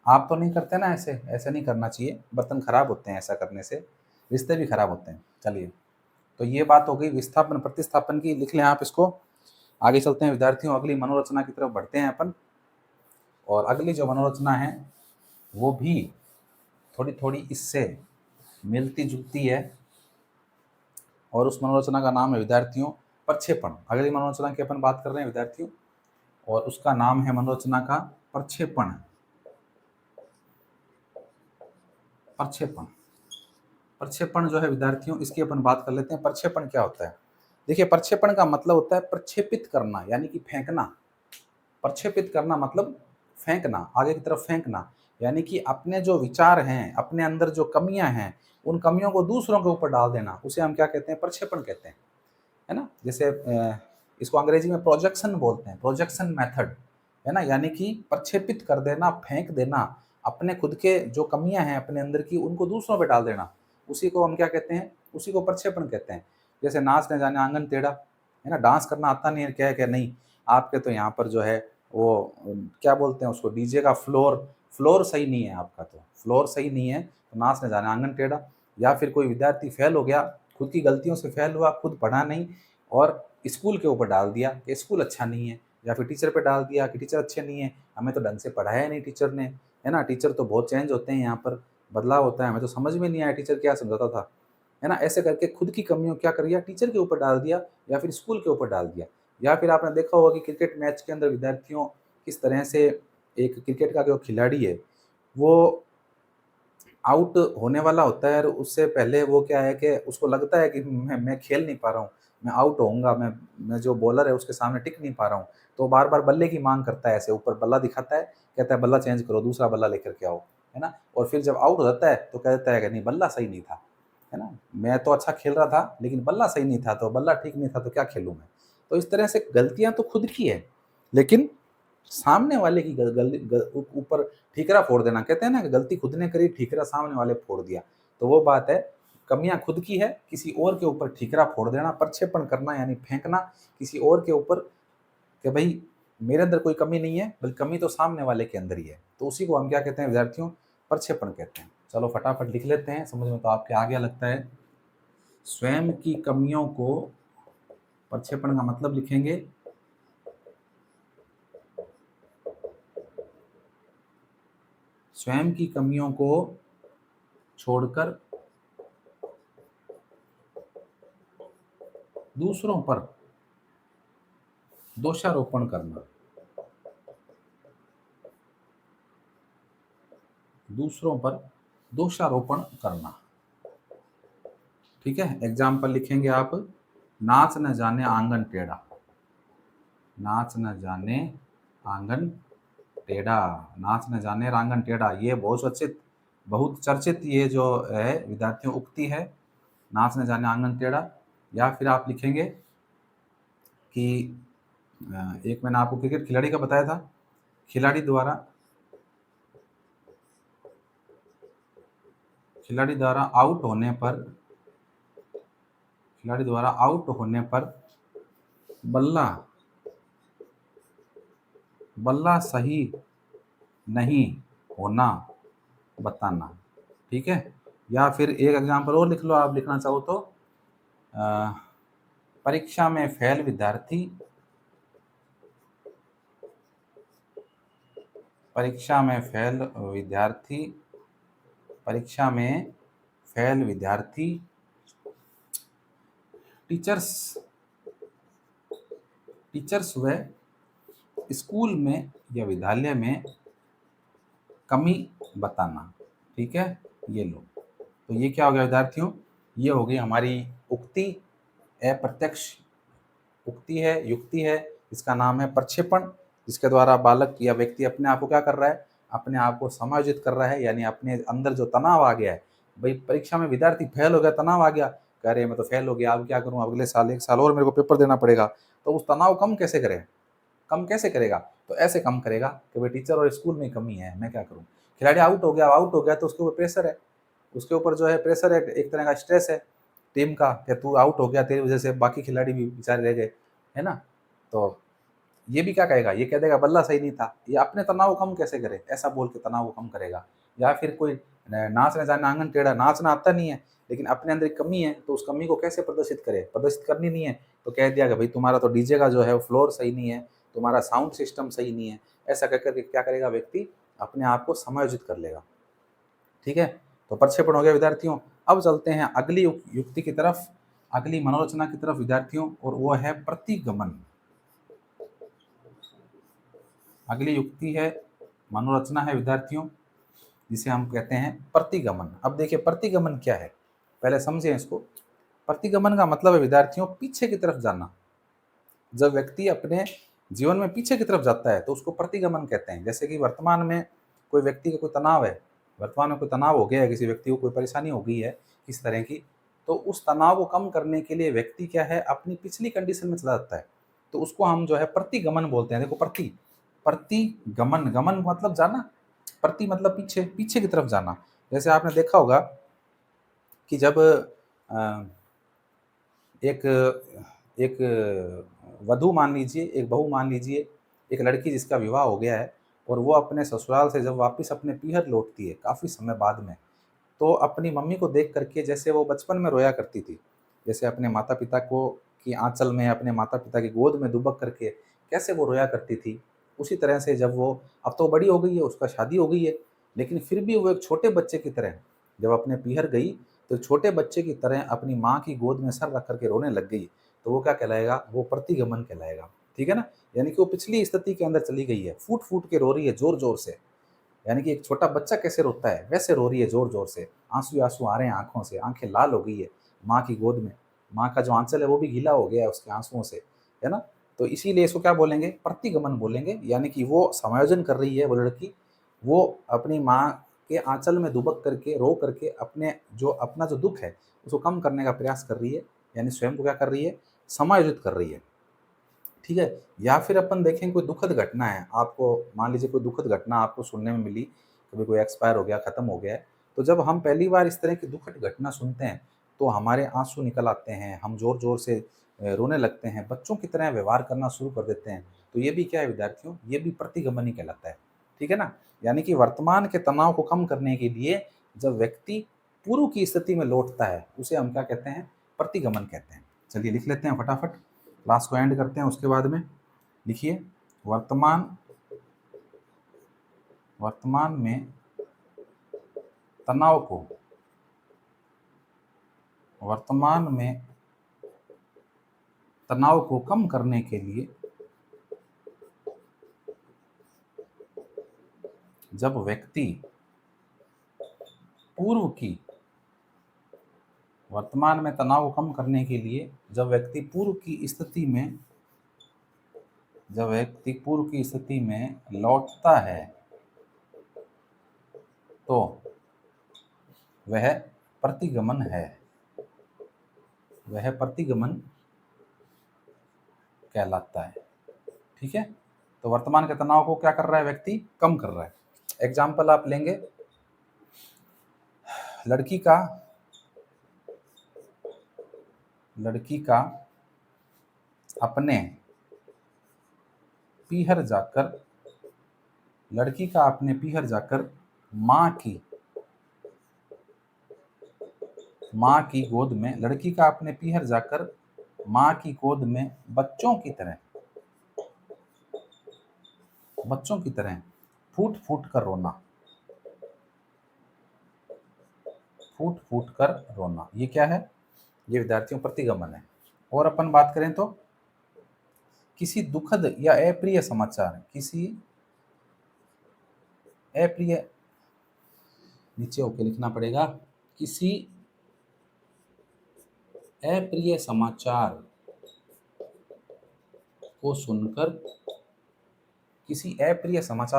आप तो नहीं करते ना, ऐसे नहीं करना चाहिए, बर्तन खराब होते हैं, ऐसा करने से रिश्ते भी खराब होते हैं। चलिए, तो ये बात हो गई विस्थापन प्रतिस्थापन की, लिख लें आप इसको। आगे चलते हैं विद्यार्थियों, अगली मनोरचना की तरफ बढ़ते हैं अपन। और अगली जो मनोरचना है वो भी थोड़ी थोड़ी इससे मिलती जुलती है, और उस मनोरचना का नाम है विद्यार्थियों प्रक्षेपण। अगली मनोरचना की अपन बात कर रहे हैं विद्यार्थियों, और उसका नाम है मनोरचना का प्रक्षेपण। प्रक्षेपण जो है विद्यार्थियों, इसकी अपन बात कर लेते हैं। प्रक्षेपण क्या होता है? देखिए, प्रक्षेपण का मतलब होता है प्रक्षेपित करना, यानी कि फेंकना। प्रक्षेपित करना मतलब फेंकना, आगे की तरफ फेंकना, यानी कि अपने जो विचार हैं, अपने अंदर जो कमियां हैं, उन कमियों को दूसरों के ऊपर डाल देना, उसे हम क्या कहते हैं? प्रक्षेपण कहते हैं, है ना। जैसे इसको अंग्रेजी में प्रोजेक्शन बोलते हैं, प्रोजेक्शन मेथड, है ना, यानी कि प्रक्षेपित कर देना, फेंक देना, अपने खुद के जो कमियां हैं अपने अंदर की, उनको दूसरों पे डाल देना, उसी को हम क्या कहते हैं? उसी को प्रक्षेपण कहते हैं। जैसे नाच न जाने आंगन टेढ़ा, है ना, डांस करना आता नहीं है, क्या है क्या नहीं, आपके तो यहाँ पर जो है वो क्या बोलते हैं उसको, डीजे का फ्लोर सही नहीं है, आपका तो फ्लोर सही नहीं है, तो नाच न जाने आंगन टेढ़ा। या फिर कोई विद्यार्थी फेल हो गया, खुद की गलतियों से फेल हुआ, खुद पढ़ा नहीं, और स्कूल के ऊपर डाल दिया कि स्कूल अच्छा नहीं है, या फिर टीचर पे डाल दिया कि टीचर अच्छे नहीं है, हमें तो ढंग से पढ़ाया नहीं टीचर ने, है ना, टीचर तो बहुत चेंज होते हैं, यहाँ पर बदलाव होता है, हमें तो समझ में नहीं आया टीचर क्या समझाता था, है ना। ऐसे करके खुद की कमियों क्या कर दिया, टीचर के ऊपर डाल दिया, या फिर स्कूल के ऊपर डाल दिया। या फिर आपने देखा होगा कि क्रिकेट मैच के अंदर विद्यार्थियों किस तरह से, एक क्रिकेट का जो खिलाड़ी है वो आउट होने वाला होता है, और उससे पहले वो क्या है कि उसको लगता है कि मैं खेल नहीं पा रहा हूँ, मैं आउट होऊँगा, मैं जो बॉलर है उसके सामने टिक नहीं पा रहा हूँ। तो बार-बार बल्ले की माँग करता है, ऐसे ऊपर बल्ला दिखाता है, कहता है बल्ला चेंज करो, दूसरा बल्ला लेकर के आओ, है ना? और फिर जब आउट हो जाता है तो कह देता है कि नहीं, बल्ला सही नहीं था, है ना? मैं तो अच्छा खेल रहा था लेकिन बल्ला सही नहीं था, तो बल्ला ठीक नहीं था तो क्या खेलूँ मैं? तो इस तरह से गलतियाँ तो खुद की है, लेकिन सामने वाले की गल गल ग ऊ ऊपर ठीकरा फोड़ देना, कहते हैं ना कि गलती खुद ने करी, ठीकरा सामने वाले फोड़ दिया। तो वो बात है, कमियाँ खुद की है, किसी और के ऊपर ठीकरा फोड़ देना, प्रक्षेपण करना यानी फेंकना किसी और के ऊपर, कि भई मेरे अंदर कोई कमी नहीं है, बल्कि कमी तो सामने वाले के अंदर ही है। तो उसी को हम क्या कहते हैं विद्यार्थियों? प्रक्षेपण कहते हैं। चलो फटाफट लिख लेते हैं, समझ में तो आपके आ गया लगता है। स्वयं की कमियों को, प्रक्षेपण का मतलब लिखेंगे स्वयं की कमियों को छोड़कर दूसरों पर दोषारोपण करना, दूसरों पर दोषारोपण करना। ठीक है, एग्जाम्पल लिखेंगे आप, नाच न जाने आंगन टेढ़ा, नाच न जाने आंगन टेढ़ा, नाच न जाने आंगन टेढ़ा, ये बहुत चर्चित ये जो है विद्यार्थियों उक्ति है, नाच न जाने आंगन टेढ़ा। या फिर आप लिखेंगे कि एक मैंने आपको क्रिकेट खिलाड़ी का बताया था, खिलाड़ी द्वारा खिलाड़ी द्वारा आउट होने पर खिलाड़ी द्वारा आउट होने पर बल्ला बल्ला सही नहीं होना बताना। ठीक है, या फिर एक एग्जांपल और लिख लो, आप लिखना चाहो तो, अ, परीक्षा में फेल विद्यार्थी परीक्षा में फेल विद्यार्थी परीक्षा में फेल विद्यार्थी टीचर्स टीचर्स व स्कूल में या विद्यालय में कमी बताना। ठीक है, ये लो, तो ये क्या हो गया विद्यार्थियों, ये हो गई हमारी उक्ति, अप्रत्यक्ष उक्ति है, युक्ति है, इसका नाम है प्रक्षेपण, जिसके द्वारा बालक या व्यक्ति अपने आप को क्या कर रहा है, अपने आप को समायोजित कर रहा है, यानी अपने अंदर जो तनाव आ गया है, भाई परीक्षा में विद्यार्थी फेल हो गया, तनाव आ गया, कह रहे मैं तो फेल हो गया, अब क्या करूँ, अगले साल 1 साल और मेरे को पेपर देना पड़ेगा, तो उस तनाव कम कैसे करेगा, तो ऐसे कम करेगा कि भाई टीचर और स्कूल में कमी है, मैं क्या करूँ। खिलाड़ी आउट हो गया तो उसके ऊपर प्रेशर है, उसके ऊपर जो है प्रेशर है, एक तरह का स्ट्रेस है टीम का, कि तू आउट हो गया, तेरी वजह से बाकी खिलाड़ी भी बेचारे रह गए, है ना। तो ये भी क्या कहेगा, ये कह देगा बल्ला सही नहीं था, ये अपने तनाव को कम कैसे करे, ऐसा बोल के तनाव को कम करेगा। या फिर कोई नाच न जाने आंगन टेढ़ा, नाचना आता नहीं है लेकिन अपने अंदर एक कमी है, तो उस कमी को कैसे प्रदर्शित करे, प्रदर्शित करनी नहीं है, तो कह दिया कि भाई तुम्हारा तो डीजे का जो है फ्लोर सही नहीं है, तुम्हारा साउंड सिस्टम सही नहीं है, ऐसा कहकर के क्या करेगा व्यक्ति, अपने आप को समायोजित कर लेगा। ठीक है, तो प्रक्षेपण हो गया विद्यार्थियों। अब चलते हैं अगली युक्ति की तरफ, अगली मनोरचना की तरफ विद्यार्थियों, और वो है प्रतिगमन। अगली युक्ति है, मनोरचना है विद्यार्थियों, जिसे हम कहते हैं प्रतिगमन। अब देखिए प्रतिगमन क्या है, पहले समझें इसको। प्रतिगमन का मतलब है विद्यार्थियों पीछे की तरफ जाना। जब व्यक्ति अपने जीवन में पीछे की तरफ जाता है तो उसको प्रतिगमन कहते हैं। जैसे कि वर्तमान में कोई व्यक्ति का कोई तनाव है, वर्तमान में कोई तनाव हो गया है, किसी व्यक्ति को कोई परेशानी हो गई है किस तरह की, तो उस तनाव को कम करने के लिए व्यक्ति क्या है, अपनी पिछली कंडीशन में चला जाता है, तो उसको हम जो है प्रतिगमन बोलते हैं। देखो प्रतिगमन, गमन मतलब जाना, प्रति मतलब पीछे, पीछे की तरफ जाना। जैसे आपने देखा होगा कि जब अ, एक एक वधू मान लीजिए, एक बहू मान लीजिए, एक लड़की जिसका विवाह हो गया है और वो अपने ससुराल से जब वापस अपने पीहर लौटती है काफ़ी समय बाद में, तो अपनी मम्मी को देख करके जैसे वो बचपन में रोया करती थी, जैसे अपने माता पिता को की आंचल में, अपने माता पिता की गोद में दुबक करके कैसे वो रोया करती थी, उसी तरह से जब वो, अब तो बड़ी हो गई है, उसका शादी हो गई है, लेकिन फिर भी वो एक छोटे बच्चे की तरह जब अपने पीहर गई, तो छोटे बच्चे की तरह अपनी माँ की गोद में सर रख करके रोने लग गई, तो वो क्या कहलाएगा, वो प्रतिगमन कहलाएगा। ठीक है ना, यानी कि वो पिछली स्थिति के अंदर चली गई है, फूट फूट के रो रही है जोर जोर से, यानी कि एक छोटा बच्चा कैसे रोता है वैसे रो रही है जोर जोर से, आंसू आंसू आ रहे हैं आंखों से, आंखें लाल हो गई है माँ की गोद में, माँ का जो आंचल है वो भी गीला हो गया है उसके आंसुओं से, है ना। तो इसीलिए इसको क्या बोलेंगे, प्रतिगमन बोलेंगे, यानी कि वो समायोजन कर रही है वो लड़की, वो अपनी माँ के आंचल में दुबक करके रो करके अपना जो दुख है उसको कम करने का प्रयास कर रही है, यानी स्वयं को क्या कर रही है, समायोजित कर रही है। ठीक है, या फिर अपन देखें कोई दुखद घटना है आपको, मान लीजिए कोई दुखद घटना आपको सुनने में मिली, कभी कोई एक्सपायर हो गया, खत्म हो गया है, तो जब हम पहली बार इस तरह की दुखद घटना सुनते हैं तो हमारे आंसू निकल आते हैं, हम जोर जोर से रोने लगते हैं, बच्चों की तरह व्यवहार करना शुरू कर देते हैं, तो ये भी क्या है विद्यार्थियों, ये भी प्रतिगमन ही कहलाता है। ठीक है ना, यानी कि वर्तमान के तनाव को कम करने के लिए जब व्यक्ति पूर्व की स्थिति में लौटता है उसे हम क्या कहते हैं, प्रतिगमन कहते हैं। चलिए लिख लेते हैं फटाफट, क्लास को एंड करते हैं उसके बाद में। लिखिए, वर्तमान में तनाव को कम करने के लिए जब व्यक्ति पूर्व की वर्तमान में तनाव को कम करने के लिए जब व्यक्ति पूर्व की स्थिति में लौटता है तो वह प्रतिगमन कहलाता है। ठीक है, तो वर्तमान के तनाव को क्या कर रहा है व्यक्ति, कम कर रहा है। एग्जाम्पल आप लेंगे, लड़की का अपने पीहर जाकर माँ की गोद में बच्चों की तरह फूट फूट कर रोना, ये क्या है, ये विद्यार्थियों प्रतिगमन है। और अपन बात करें तो किसी दुखद या अप्रिय समाचार, नीचे होके लिखना पड़ेगा, किसी अप्रिय समाचार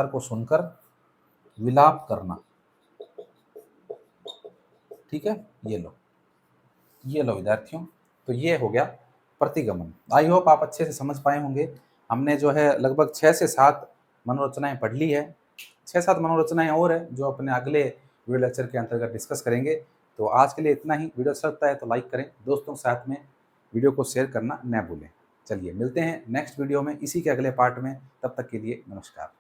को सुनकर विलाप करना। ठीक है, ये लो विद्यार्थियों, तो ये हो गया प्रतिगमन। आई होप आप अच्छे से समझ पाए होंगे। हमने जो है लगभग 6 से 7 मनोरचनाएं पढ़ ली है, 6-7 मनोरचनाएं और है जो अपने अगले वीडियो लेक्चर के अंतर्गत डिस्कस करेंगे। तो आज के लिए इतना ही। वीडियो अच्छा लगता है तो लाइक करें, दोस्तों के साथ में वीडियो को शेयर करना न भूलें। चलिए मिलते हैं नेक्स्ट वीडियो में इसी के अगले पार्ट में, तब तक के लिए नमस्कार।